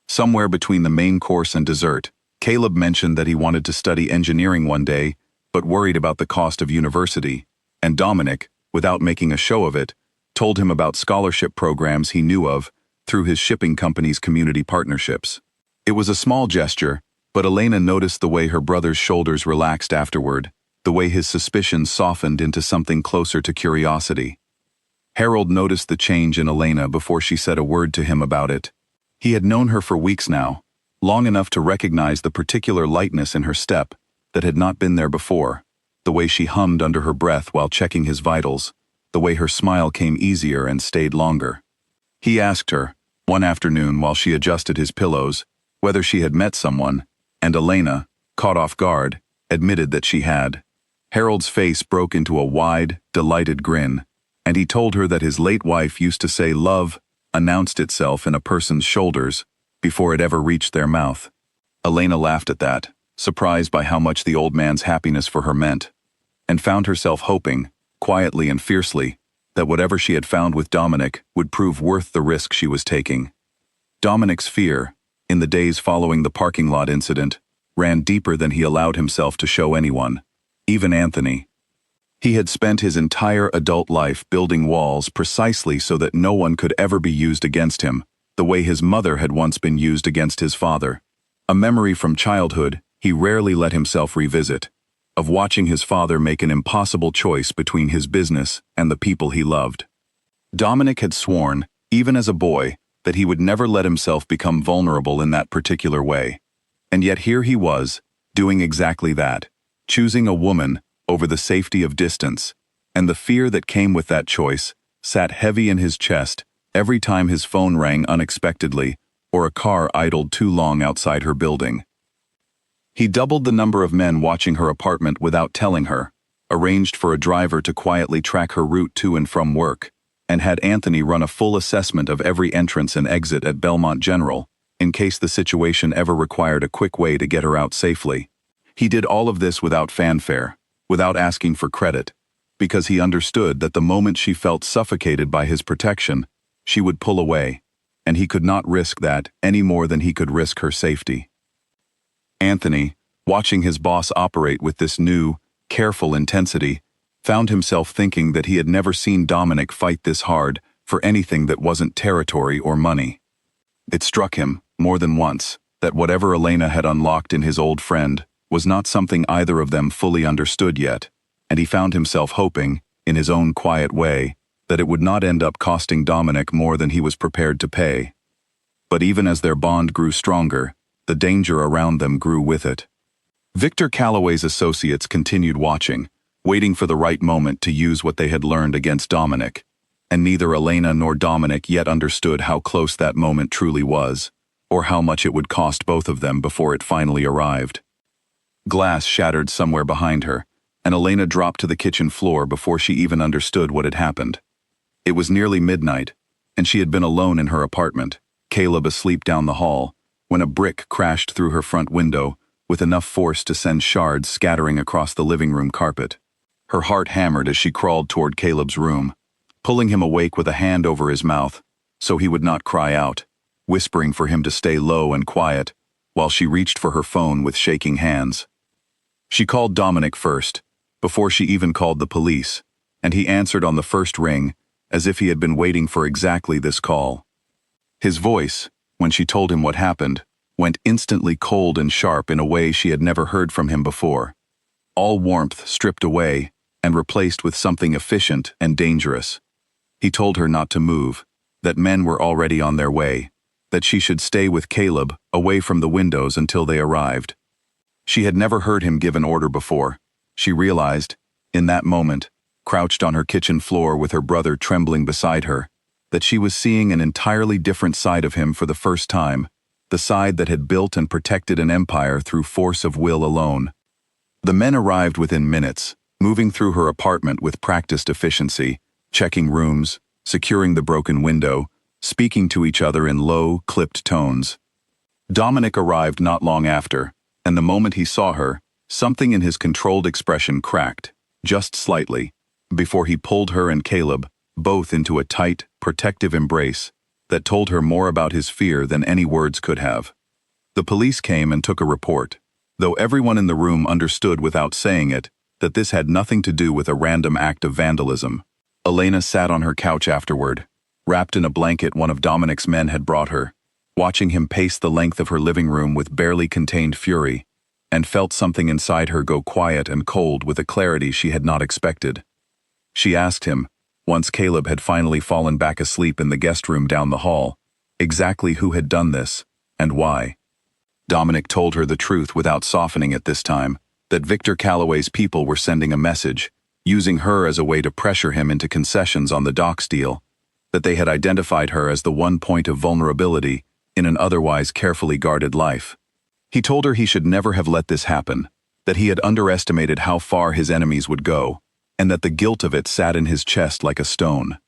Somewhere between the main course and dessert, Caleb mentioned that he wanted to study engineering one day, but worried about the cost of university, and Dominic, without making a show of it, told him about scholarship programs he knew of through his shipping company's community partnerships. It was a small gesture, but Elena noticed the way her brother's shoulders relaxed afterward, the way his suspicions softened into something closer to curiosity. Harold noticed the change in Elena before she said a word to him about it. He had known her for weeks now, long enough to recognize the particular lightness in her step that had not been there before, the way she hummed under her breath while checking his vitals, the way her smile came easier and stayed longer. He asked her, one afternoon while she adjusted his pillows, whether she had met someone, and Elena, caught off guard, admitted that she had. Harold's face broke into a wide, delighted grin, and he told her that his late wife used to say love announced itself in a person's shoulders before it ever reached their mouth. Elena laughed at that, surprised by how much the old man's happiness for her meant, and found herself hoping, quietly and fiercely, that whatever she had found with Dominic would prove worth the risk she was taking. Dominic's fear, in the days following the parking lot incident, ran deeper than he allowed himself to show anyone, even Anthony. He had spent his entire adult life building walls precisely so that no one could ever be used against him, the way his mother had once been used against his father. A memory from childhood he rarely let himself revisit, of watching his father make an impossible choice between his business and the people he loved. Dominic had sworn, even as a boy, that he would never let himself become vulnerable in that particular way. And yet here he was, doing exactly that, choosing a woman over the safety of distance, and the fear that came with that choice sat heavy in his chest every time his phone rang unexpectedly or a car idled too long outside her building. He doubled the number of men watching her apartment without telling her, arranged for a driver to quietly track her route to and from work, and had Anthony run a full assessment of every entrance and exit at Belmont General, in case the situation ever required a quick way to get her out safely. He did all of this without fanfare, without asking for credit, because he understood that the moment she felt suffocated by his protection, she would pull away, and he could not risk that any more than he could risk her safety. Anthony, watching his boss operate with this new, careful intensity, found himself thinking that he had never seen Dominic fight this hard for anything that wasn't territory or money. It struck him, more than once, that whatever Elena had unlocked in his old friend was not something either of them fully understood yet, and he found himself hoping, in his own quiet way, that it would not end up costing Dominic more than he was prepared to pay. But even as their bond grew stronger, the danger around them grew with it. Victor Calloway's associates continued watching, waiting for the right moment to use what they had learned against Dominic, and neither Elena nor Dominic yet understood how close that moment truly was, or how much it would cost both of them before it finally arrived. Glass shattered somewhere behind her, and Elena dropped to the kitchen floor before she even understood what had happened. It was nearly midnight, and she had been alone in her apartment, Caleb asleep down the hall, when a brick crashed through her front window with enough force to send shards scattering across the living room carpet. Her heart hammered as she crawled toward Caleb's room, pulling him awake with a hand over his mouth so he would not cry out, whispering for him to stay low and quiet while she reached for her phone with shaking hands. She called Dominic first, before she even called the police, and he answered on the first ring as if he had been waiting for exactly this call. His voice, when she told him what happened, went instantly cold and sharp in a way she had never heard from him before. All warmth stripped away and replaced with something efficient and dangerous. He told her not to move, that men were already on their way, that she should stay with Caleb, away from the windows until they arrived. She had never heard him give an order before. She realized, in that moment, crouched on her kitchen floor with her brother trembling beside her, that she was seeing an entirely different side of him for the first time, the side that had built and protected an empire through force of will alone. The men arrived within minutes, moving through her apartment with practiced efficiency, checking rooms, securing the broken window, speaking to each other in low, clipped tones. Dominic arrived not long after, and the moment he saw her, something in his controlled expression cracked, just slightly, before he pulled her and Caleb, both into a tight, protective embrace that told her more about his fear than any words could have. The police came and took a report, though everyone in the room understood without saying it that this had nothing to do with a random act of vandalism. Elena sat on her couch afterward, wrapped in a blanket one of Dominic's men had brought her, watching him pace the length of her living room with barely contained fury, and felt something inside her go quiet and cold with a clarity she had not expected. She asked him, once Caleb had finally fallen back asleep in the guest room down the hall, exactly who had done this, and why. Dominic told her the truth without softening it this time, that Victor Calloway's people were sending a message, using her as a way to pressure him into concessions on the docks deal, that they had identified her as the one point of vulnerability in an otherwise carefully guarded life. He told her he should never have let this happen, that he had underestimated how far his enemies would go, and that the guilt of it sat in his chest like a stone.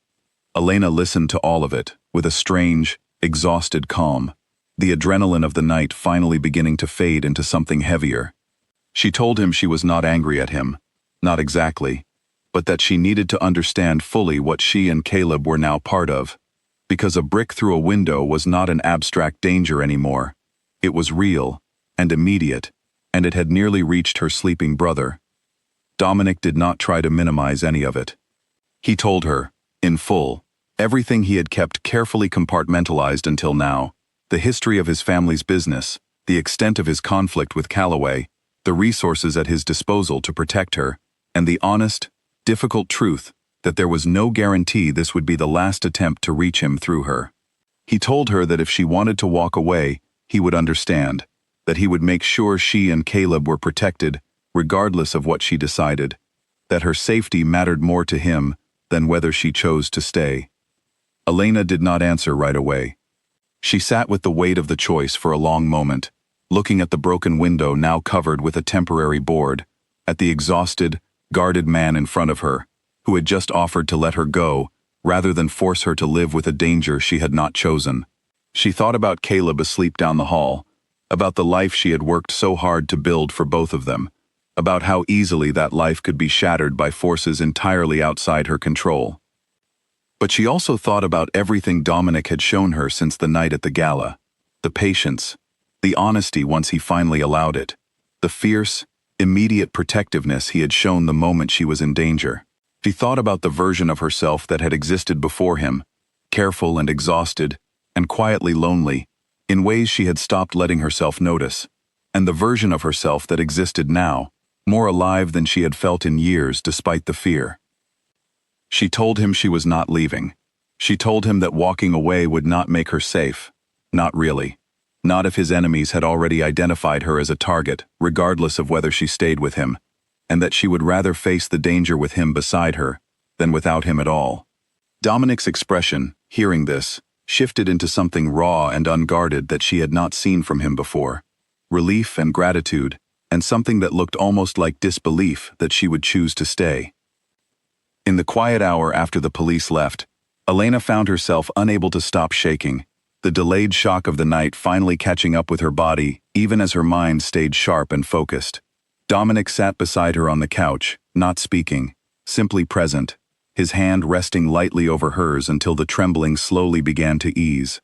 Elena listened to all of it, with a strange, exhausted calm, the adrenaline of the night finally beginning to fade into something heavier. She told him she was not angry at him, not exactly, but that she needed to understand fully what she and Caleb were now part of, because a brick through a window was not an abstract danger anymore. It was real and immediate, and it had nearly reached her sleeping brother. Dominic did not try to minimize any of it. He told her, in full, everything he had kept carefully compartmentalized until now, the history of his family's business, the extent of his conflict with Calloway, the resources at his disposal to protect her, and the honest, difficult truth that there was no guarantee this would be the last attempt to reach him through her. He told her that if she wanted to walk away, he would understand, that he would make sure she and Caleb were protected, regardless of what she decided, that her safety mattered more to him than whether she chose to stay. Elena did not answer right away. She sat with the weight of the choice for a long moment, looking at the broken window now covered with a temporary board, at the exhausted, guarded man in front of her, who had just offered to let her go, rather than force her to live with a danger she had not chosen. She thought about Caleb asleep down the hall, about the life she had worked so hard to build for both of them, about how easily that life could be shattered by forces entirely outside her control. But she also thought about everything Dominic had shown her since the night at the gala, the patience, the honesty once he finally allowed it, the fierce, immediate protectiveness he had shown the moment she was in danger. She thought about the version of herself that had existed before him, careful and exhausted, and quietly lonely, in ways she had stopped letting herself notice, and the version of herself that existed now, more alive than she had felt in years despite the fear. She told him she was not leaving. She told him that walking away would not make her safe. Not really. Not if his enemies had already identified her as a target, regardless of whether she stayed with him, and that she would rather face the danger with him beside her than without him at all. Dominic's expression, hearing this, shifted into something raw and unguarded that she had not seen from him before. Relief and gratitude, and something that looked almost like disbelief that she would choose to stay. In the quiet hour after the police left, Elena found herself unable to stop shaking, the delayed shock of the night finally catching up with her body even as her mind stayed sharp and focused. Dominic sat beside her on the couch, not speaking, simply present, his hand resting lightly over hers until the trembling slowly began to ease.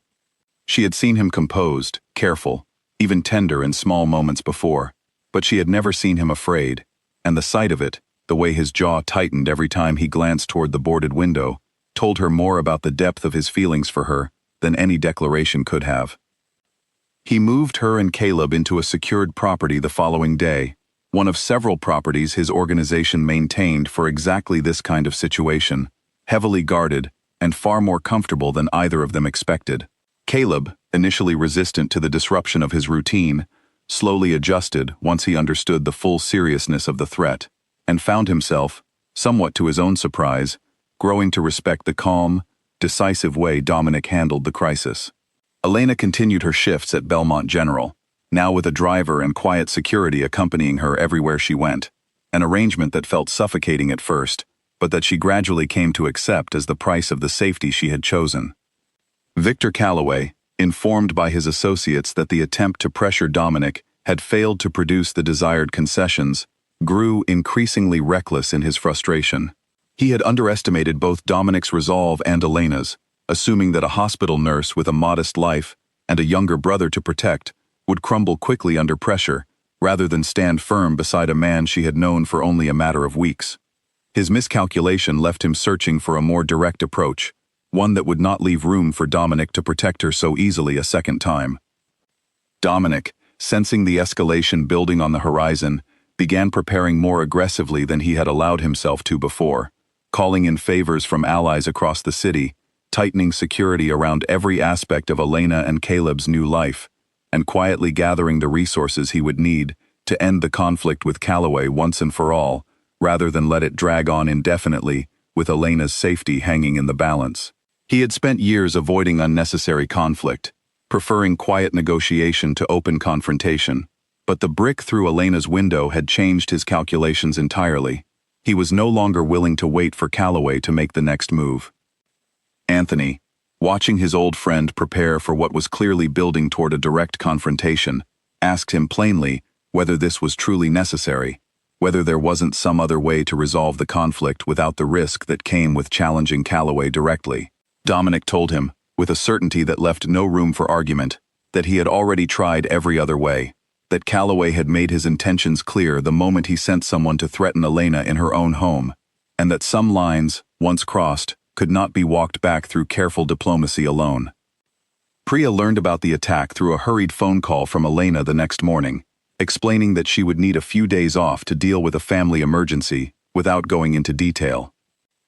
She had seen him composed, careful, even tender in small moments before, but she had never seen him afraid, and the sight of it, the way his jaw tightened every time he glanced toward the boarded window, told her more about the depth of his feelings for her than any declaration could have. He moved her and Caleb into a secured property the following day, one of several properties his organization maintained for exactly this kind of situation, heavily guarded and far more comfortable than either of them expected. Caleb, initially resistant to the disruption of his routine, slowly adjusted once he understood the full seriousness of the threat, and found himself, somewhat to his own surprise, growing to respect the calm, decisive way Dominic handled the crisis. Elena continued her shifts at Belmont General, now with a driver and quiet security accompanying her everywhere she went, an arrangement that felt suffocating at first, but that she gradually came to accept as the price of the safety she had chosen. Victor Calloway, informed by his associates that the attempt to pressure Dominic had failed to produce the desired concessions, grew increasingly reckless in his frustration. He had underestimated both Dominic's resolve and Elena's, assuming that a hospital nurse with a modest life and a younger brother to protect would crumble quickly under pressure, rather than stand firm beside a man she had known for only a matter of weeks. His miscalculation left him searching for a more direct approach, one that would not leave room for Dominic to protect her so easily a second time. Dominic, sensing the escalation building on the horizon, began preparing more aggressively than he had allowed himself to before, calling in favors from allies across the city, tightening security around every aspect of Elena and Caleb's new life, and quietly gathering the resources he would need to end the conflict with Calloway once and for all, rather than let it drag on indefinitely, with Elena's safety hanging in the balance. He had spent years avoiding unnecessary conflict, preferring quiet negotiation to open confrontation, but the brick through Elena's window had changed his calculations entirely. He was no longer willing to wait for Calloway to make the next move. Anthony, watching his old friend prepare for what was clearly building toward a direct confrontation, asked him plainly whether this was truly necessary, whether there wasn't some other way to resolve the conflict without the risk that came with challenging Calloway directly. Dominic told him, with a certainty that left no room for argument, that he had already tried every other way, that Calloway had made his intentions clear the moment he sent someone to threaten Elena in her own home, and that some lines, once crossed, could not be walked back through careful diplomacy alone. Priya learned about the attack through a hurried phone call from Elena the next morning, explaining that she would need a few days off to deal with a family emergency without going into detail.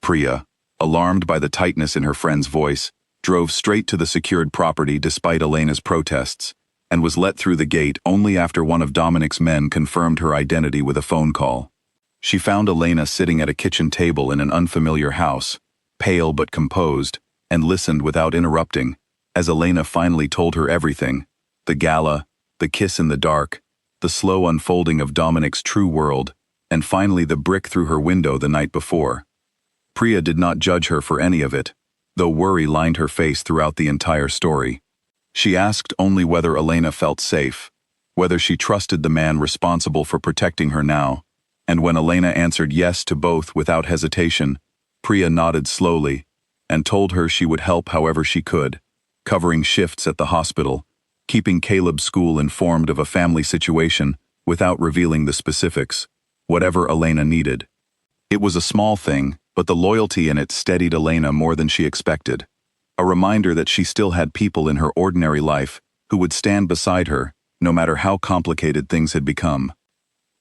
Priya, alarmed by the tightness in her friend's voice, drove straight to the secured property despite Elena's protests, and was let through the gate only after one of Dominic's men confirmed her identity with a phone call. She found Elena sitting at a kitchen table in an unfamiliar house, pale but composed, and listened without interrupting, as Elena finally told her everything: the gala, the kiss in the dark, the slow unfolding of Dominic's true world, and finally the brick through her window the night before. Priya did not judge her for any of it, though worry lined her face throughout the entire story. She asked only whether Elena felt safe, whether she trusted the man responsible for protecting her now, and when Elena answered yes to both without hesitation, Priya nodded slowly and told her she would help however she could, covering shifts at the hospital, keeping Caleb's school informed of a family situation without revealing the specifics, whatever Elena needed. It was a small thing, but the loyalty in it steadied Elena more than she expected, a reminder that she still had people in her ordinary life who would stand beside her, no matter how complicated things had become.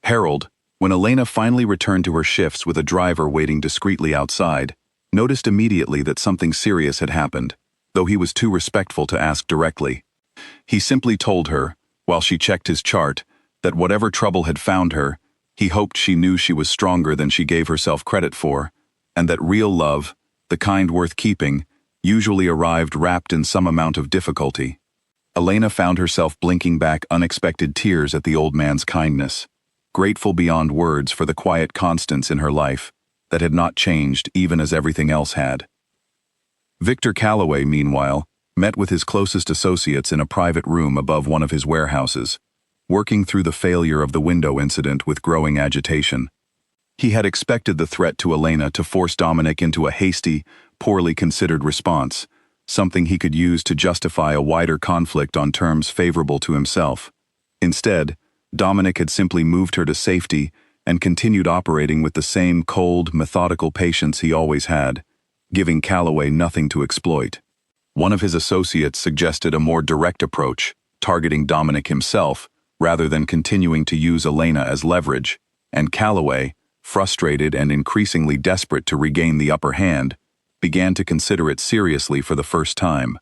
Harold, when Elena finally returned to her shifts with a driver waiting discreetly outside, noticed immediately that something serious had happened, though he was too respectful to ask directly. He simply told her, while she checked his chart, that whatever trouble had found her, he hoped she knew she was stronger than she gave herself credit for, and that real love, the kind worth keeping, usually arrived wrapped in some amount of difficulty. Elena found herself blinking back unexpected tears at the old man's kindness, grateful beyond words for the quiet constants in her life that had not changed even as everything else had. Victor Calloway, meanwhile, met with his closest associates in a private room above one of his warehouses, working through the failure of the window incident with growing agitation. He had expected the threat to Elena to force Dominic into a hasty, poorly considered response, something he could use to justify a wider conflict on terms favorable to himself. Instead, Dominic had simply moved her to safety and continued operating with the same cold, methodical patience he always had, giving Calloway nothing to exploit. One of his associates suggested a more direct approach, targeting Dominic himself, rather than continuing to use Elena as leverage, and Calloway, frustrated and increasingly desperate to regain the upper hand, began to consider it seriously for the first time.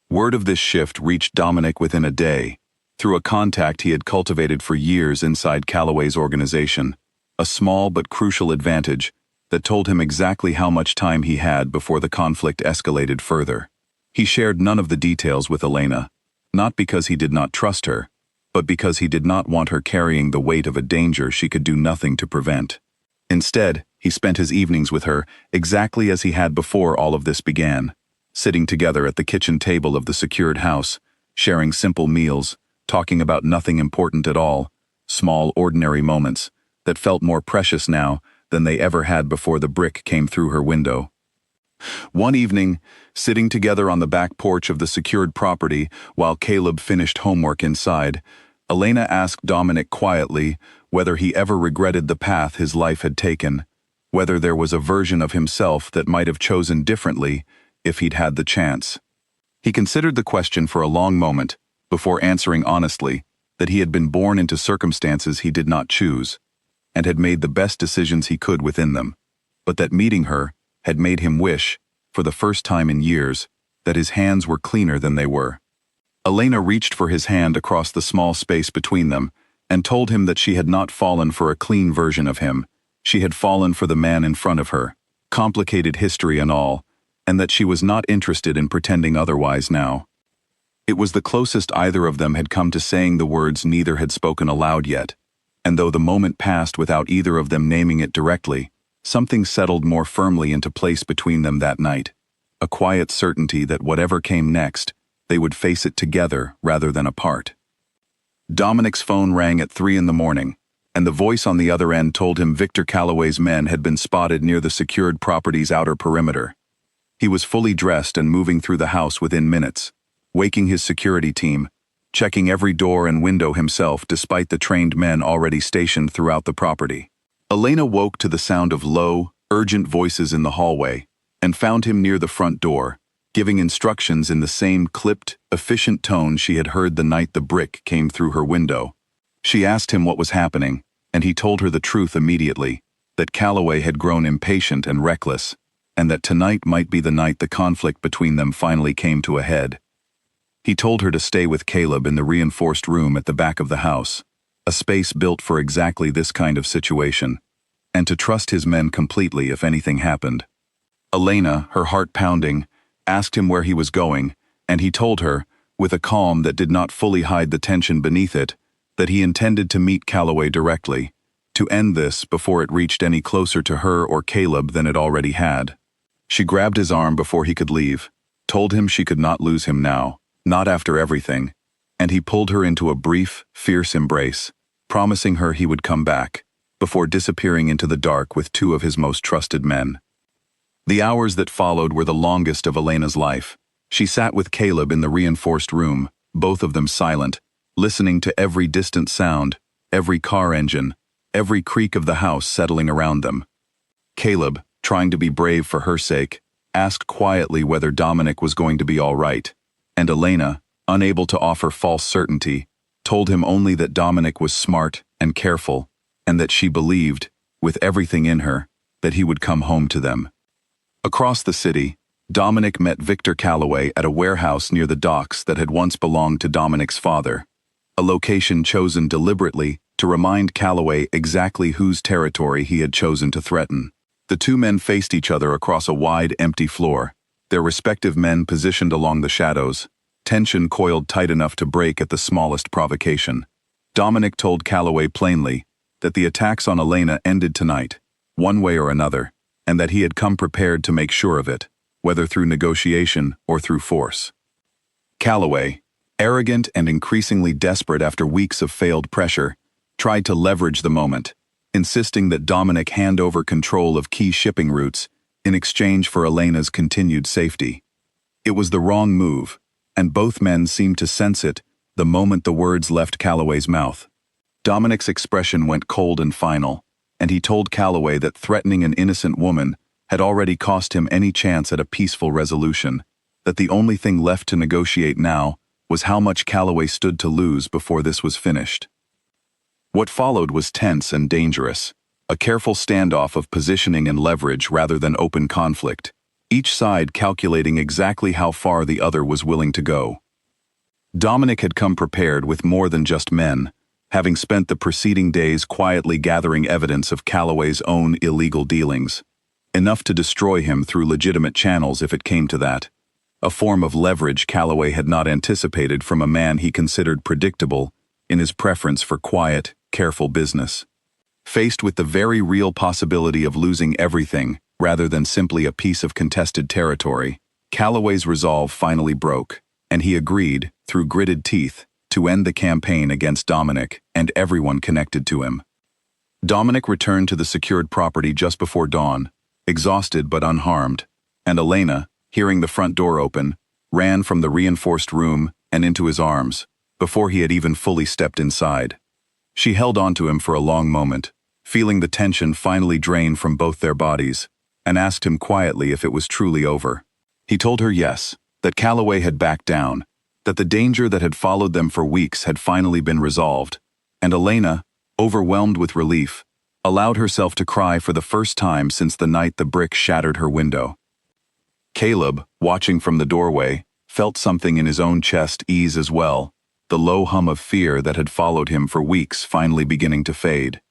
Word of this shift reached Dominic within a day, through a contact he had cultivated for years inside Calloway's organization, a small but crucial advantage that told him exactly how much time he had before the conflict escalated further. He shared none of the details with Elena, not because he did not trust her, but because he did not want her carrying the weight of a danger she could do nothing to prevent. Instead, he spent his evenings with her exactly as he had before all of this began, sitting together at the kitchen table of the secured house, sharing simple meals, talking about nothing important at all, small ordinary moments that felt more precious now than they ever had before the brick came through her window. One evening, sitting together on the back porch of the secured property while Caleb finished homework inside, Elena asked Dominic quietly whether he ever regretted the path his life had taken, whether there was a version of himself that might have chosen differently if he'd had the chance. He considered the question for a long moment before answering honestly that he had been born into circumstances he did not choose, and had made the best decisions he could within them, but that meeting her had made him wish, for the first time in years, that his hands were cleaner than they were. Elena reached for his hand across the small space between them and told him that she had not fallen for a clean version of him. She had fallen for the man in front of her, complicated history and all, and that she was not interested in pretending otherwise now. It was the closest either of them had come to saying the words neither had spoken aloud yet, and though the moment passed without either of them naming it directly, something settled more firmly into place between them that night. A quiet certainty that whatever came next, they would face it together rather than apart. Dominic's phone rang at 3 in the morning, and the voice on the other end told him Victor Calloway's men had been spotted near the secured property's outer perimeter. He was fully dressed and moving through the house within minutes, waking his security team, checking every door and window himself despite the trained men already stationed throughout the property. Elena woke to the sound of low, urgent voices in the hallway and found him near the front door, giving instructions in the same clipped, efficient tone she had heard the night the brick came through her window. She asked him what was happening, and he told her the truth immediately, that Calloway had grown impatient and reckless, and that tonight might be the night the conflict between them finally came to a head. He told her to stay with Caleb in the reinforced room at the back of the house, a space built for exactly this kind of situation, and to trust his men completely if anything happened. Elena, her heart pounding, asked him where he was going, and he told her, with a calm that did not fully hide the tension beneath it, that he intended to meet Calloway directly, to end this before it reached any closer to her or Caleb than it already had. She grabbed his arm before he could leave, told him she could not lose him now, not after everything, and he pulled her into a brief, fierce embrace, promising her he would come back, before disappearing into the dark with 2 of his most trusted men. The hours that followed were the longest of Elena's life. She sat with Caleb in the reinforced room, both of them silent, listening to every distant sound, every car engine, every creak of the house settling around them. Caleb, trying to be brave for her sake, asked quietly whether Dominic was going to be all right, and Elena, unable to offer false certainty, told him only that Dominic was smart and careful, and that she believed, with everything in her, that he would come home to them. Across the city, Dominic met Victor Calloway at a warehouse near the docks that had once belonged to Dominic's father, a location chosen deliberately to remind Calloway exactly whose territory he had chosen to threaten. The 2 men faced each other across a wide, empty floor, their respective men positioned along the shadows, tension coiled tight enough to break at the smallest provocation. Dominic told Calloway plainly that the attacks on Elena ended tonight, one way or another, and that he had come prepared to make sure of it, whether through negotiation or through force. Calloway, arrogant and increasingly desperate after weeks of failed pressure, tried to leverage the moment, insisting that Dominic hand over control of key shipping routes in exchange for Elena's continued safety. It was the wrong move, and both men seemed to sense it the moment the words left Calloway's mouth. Dominic's expression went cold and final, and he told Calloway that threatening an innocent woman had already cost him any chance at a peaceful resolution, that the only thing left to negotiate now was how much Calloway stood to lose before this was finished. What followed was tense and dangerous, a careful standoff of positioning and leverage rather than open conflict, each side calculating exactly how far the other was willing to go. Dominic had come prepared with more than just men, having spent the preceding days quietly gathering evidence of Calloway's own illegal dealings, enough to destroy him through legitimate channels if it came to that, a form of leverage Calloway had not anticipated from a man he considered predictable in his preference for quiet, careful business. Faced with the very real possibility of losing everything rather than simply a piece of contested territory, Calloway's resolve finally broke, and he agreed, through gritted teeth, to end the campaign against Dominic and everyone connected to him. Dominic returned to the secured property just before dawn, exhausted but unharmed, and Elena, hearing the front door open, ran from the reinforced room and into his arms, before he had even fully stepped inside. She held on to him for a long moment, feeling the tension finally drain from both their bodies, and asked him quietly if it was truly over. He told her yes, that Calloway had backed down, that the danger that had followed them for weeks had finally been resolved, and Elena, overwhelmed with relief, allowed herself to cry for the first time since the night the brick shattered her window. Caleb, watching from the doorway, felt something in his own chest ease as well, the low hum of fear that had followed him for weeks finally beginning to fade.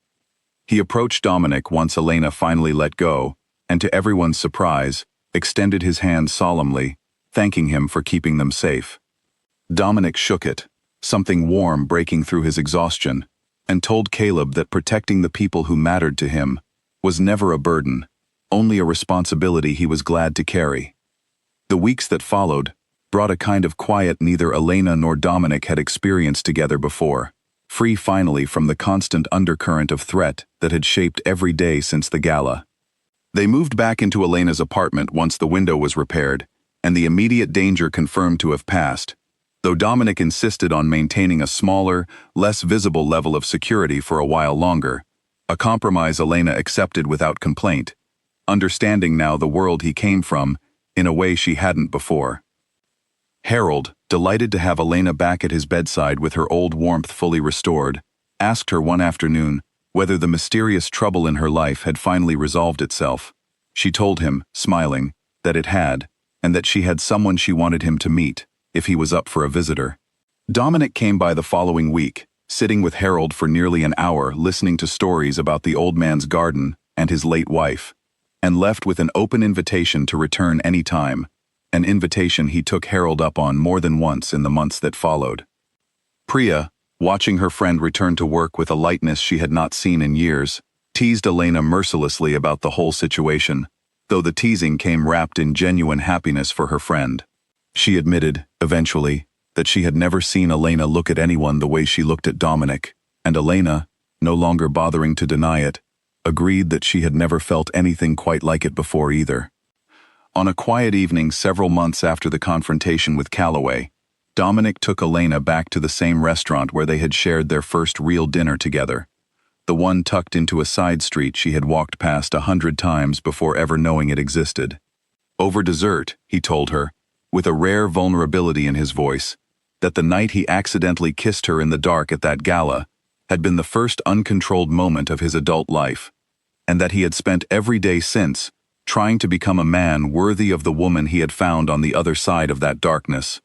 He approached Dominic once Elena finally let go, and to everyone's surprise, extended his hand solemnly, thanking him for keeping them safe. Dominic shook it, something warm breaking through his exhaustion, and told Caleb that protecting the people who mattered to him, was never a burden, only a responsibility he was glad to carry. The weeks that followed brought a kind of quiet neither Elena nor Dominic had experienced together before, free finally from the constant undercurrent of threat that had shaped every day since the gala. They moved back into Elena's apartment once the window was repaired, and the immediate danger confirmed to have passed, though Dominic insisted on maintaining a smaller, less visible level of security for a while longer, a compromise Elena accepted without complaint, understanding now the world he came from in a way she hadn't before. Harold, delighted to have Elena back at his bedside with her old warmth fully restored, asked her one afternoon whether the mysterious trouble in her life had finally resolved itself. She told him, smiling, that it had, and that she had someone she wanted him to meet, if he was up for a visitor. Dominic came by the following week, sitting with Harold for nearly an hour listening to stories about the old man's garden and his late wife, and left with an open invitation to return any time, an invitation he took Harold up on more than once in the months that followed. Priya, watching her friend return to work with a lightness she had not seen in years, teased Elena mercilessly about the whole situation, though the teasing came wrapped in genuine happiness for her friend. She admitted, eventually, that she had never seen Elena look at anyone the way she looked at Dominic, and Elena, no longer bothering to deny it, agreed that she had never felt anything quite like it before either. On a quiet evening several months after the confrontation with Calloway, Dominic took Elena back to the same restaurant where they had shared their first real dinner together, the one tucked into a side street she had walked past 100 times before ever knowing it existed. Over dessert, he told her, with a rare vulnerability in his voice, that the night he accidentally kissed her in the dark at that gala had been the first uncontrolled moment of his adult life, and that he had spent every day since trying to become a man worthy of the woman he had found on the other side of that darkness.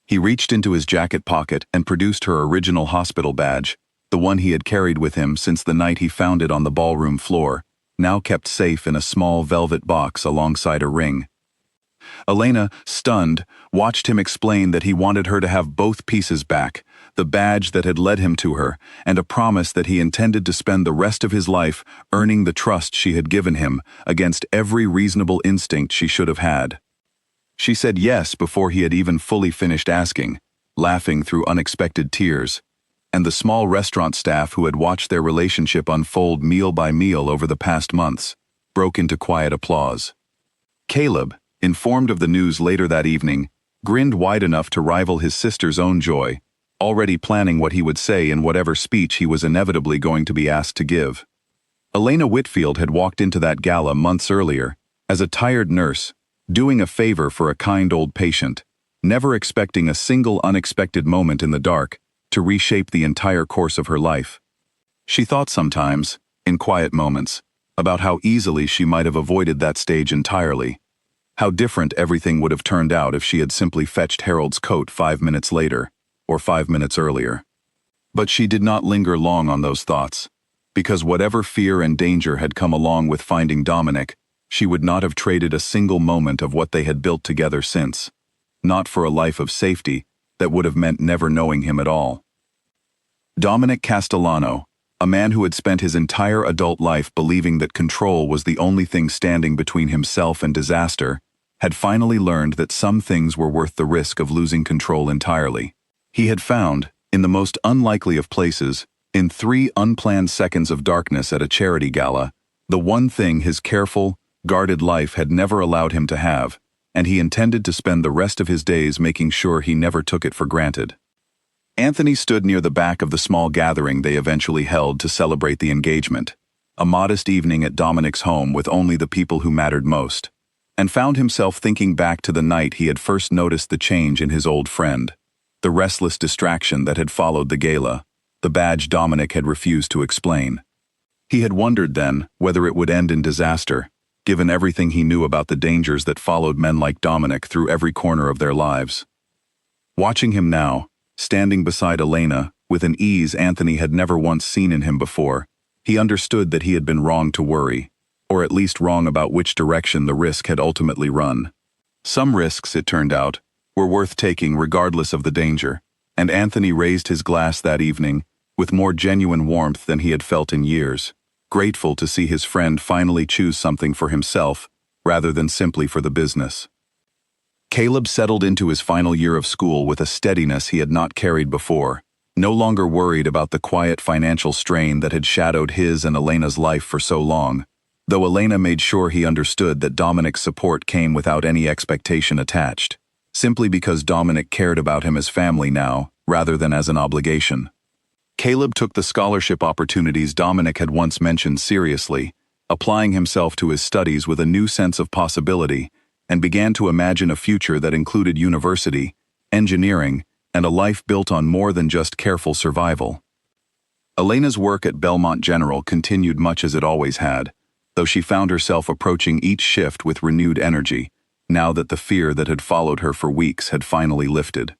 He reached into his jacket pocket and produced her original hospital badge, the one he had carried with him since the night he found it on the ballroom floor, now kept safe in a small velvet box alongside a ring. Elena, stunned, watched him explain that he wanted her to have both pieces back, the badge that had led him to her, and a promise that he intended to spend the rest of his life earning the trust she had given him against every reasonable instinct she should have had. She said yes before he had even fully finished asking, laughing through unexpected tears, and the small restaurant staff who had watched their relationship unfold meal by meal over the past months broke into quiet applause. Caleb, informed of the news later that evening, grinned wide enough to rival his sister's own joy, already planning what he would say in whatever speech he was inevitably going to be asked to give. Elena Whitfield had walked into that gala months earlier, as a tired nurse, doing a favor for a kind old patient, never expecting a single unexpected moment in the dark to reshape the entire course of her life. She thought sometimes, in quiet moments, about how easily she might have avoided that stage entirely, how different everything would have turned out if she had simply fetched Harold's coat 5 minutes later, or 5 minutes earlier. But she did not linger long on those thoughts, because whatever fear and danger had come along with finding Dominic, she would not have traded a single moment of what they had built together since, not for a life of safety that would have meant never knowing him at all. Dominic Castellano, a man who had spent his entire adult life believing that control was the only thing standing between himself and disaster, had finally learned that some things were worth the risk of losing control entirely. He had found, in the most unlikely of places, in 3 unplanned seconds of darkness at a charity gala, the one thing his careful, guarded life had never allowed him to have, and he intended to spend the rest of his days making sure he never took it for granted. Anthony stood near the back of the small gathering they eventually held to celebrate the engagement, a modest evening at Dominic's home with only the people who mattered most, and found himself thinking back to the night he had first noticed the change in his old friend, the restless distraction that had followed the gala, the badge Dominic had refused to explain. He had wondered then whether it would end in disaster, given everything he knew about the dangers that followed men like Dominic through every corner of their lives. Watching him now, standing beside Elena, with an ease Anthony had never once seen in him before, he understood that he had been wrong to worry, or at least wrong about which direction the risk had ultimately run. Some risks, it turned out, were worth taking regardless of the danger, and Anthony raised his glass that evening with more genuine warmth than he had felt in years, grateful to see his friend finally choose something for himself rather than simply for the business. Caleb settled into his final year of school with a steadiness he had not carried before, no longer worried about the quiet financial strain that had shadowed his and Elena's life for so long, though Elena made sure he understood that Dominic's support came without any expectation attached, simply because Dominic cared about him as family now, rather than as an obligation. Caleb took the scholarship opportunities Dominic had once mentioned seriously, applying himself to his studies with a new sense of possibility, and began to imagine a future that included university, engineering, and a life built on more than just careful survival. Elena's work at Belmont General continued much as it always had, though she found herself approaching each shift with renewed energy, now that the fear that had followed her for weeks had finally lifted.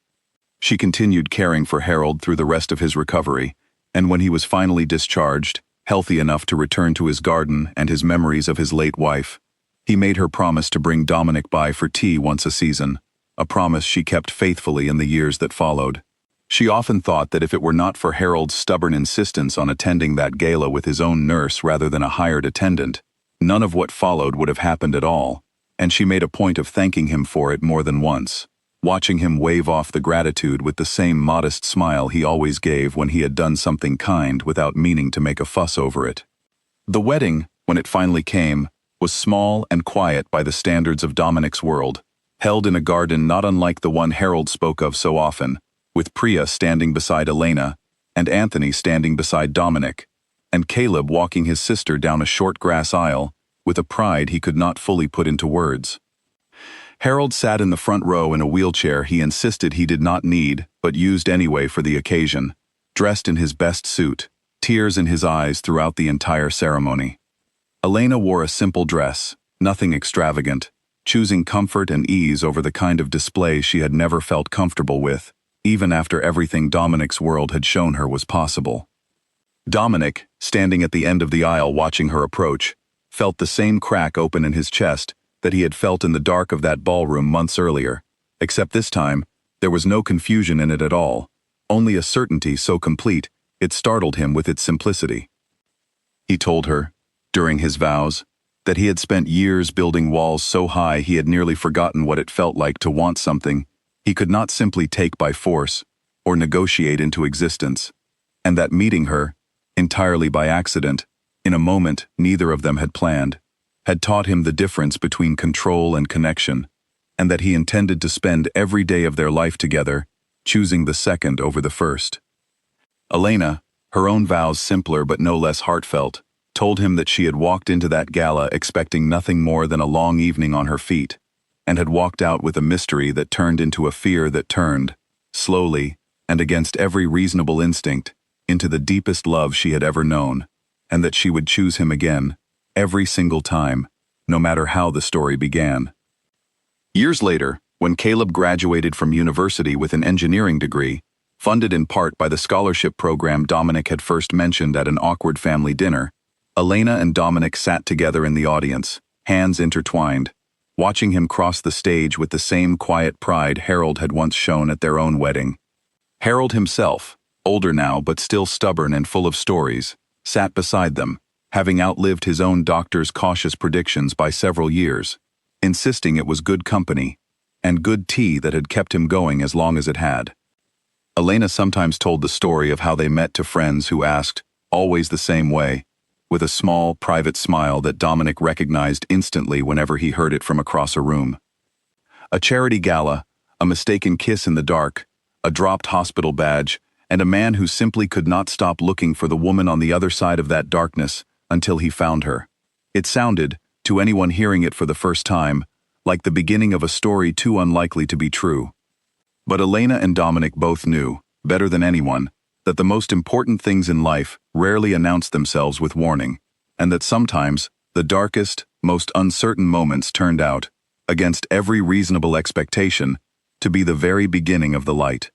She continued caring for Harold through the rest of his recovery, and when he was finally discharged, healthy enough to return to his garden and his memories of his late wife, he made her promise to bring Dominic by for tea once a season, a promise she kept faithfully in the years that followed. She often thought that if it were not for Harold's stubborn insistence on attending that gala with his own nurse rather than a hired attendant, none of what followed would have happened at all, and she made a point of thanking him for it more than once, watching him wave off the gratitude with the same modest smile he always gave when he had done something kind without meaning to make a fuss over it. The wedding, when it finally came, was small and quiet by the standards of Dominic's world, held in a garden not unlike the one Harold spoke of so often, with Priya standing beside Elena, and Anthony standing beside Dominic, and Caleb walking his sister down a short grass aisle, with a pride he could not fully put into words. Harold sat in the front row in a wheelchair he insisted he did not need, but used anyway for the occasion, dressed in his best suit, tears in his eyes throughout the entire ceremony. Elena wore a simple dress, nothing extravagant, choosing comfort and ease over the kind of display she had never felt comfortable with, even after everything Dominic's world had shown her was possible. Dominic, standing at the end of the aisle watching her approach, felt the same crack open in his chest that he had felt in the dark of that ballroom months earlier, except this time, there was no confusion in it at all, only a certainty so complete it startled him with its simplicity. He told her, during his vows, that he had spent years building walls so high he had nearly forgotten what it felt like to want something he could not simply take by force or negotiate into existence, and that meeting her, entirely by accident, in a moment neither of them had planned, had taught him the difference between control and connection, and that he intended to spend every day of their life together, choosing the second over the first. Elena, her own vows simpler but no less heartfelt, told him that she had walked into that gala expecting nothing more than a long evening on her feet, and had walked out with a mystery that turned into a fear that turned, slowly, and against every reasonable instinct, into the deepest love she had ever known, and that she would choose him again, every single time, no matter how the story began. Years later, when Caleb graduated from university with an engineering degree, funded in part by the scholarship program Dominic had first mentioned at an awkward family dinner, Elena and Dominic sat together in the audience, hands intertwined, watching him cross the stage with the same quiet pride Harold had once shown at their own wedding. Harold himself, older now but still stubborn and full of stories, sat beside them, having outlived his own doctor's cautious predictions by several years, insisting it was good company, and good tea that had kept him going as long as it had. Elena sometimes told the story of how they met to friends who asked, always the same way, with a small, private smile that Dominic recognized instantly whenever he heard it from across a room. A charity gala, a mistaken kiss in the dark, a dropped hospital badge, and a man who simply could not stop looking for the woman on the other side of that darkness until he found her. It sounded, to anyone hearing it for the first time, like the beginning of a story too unlikely to be true. But Elena and Dominic both knew, better than anyone, that the most important things in life rarely announce themselves with warning, and that sometimes the darkest, most uncertain moments turned out, against every reasonable expectation, to be the very beginning of the light.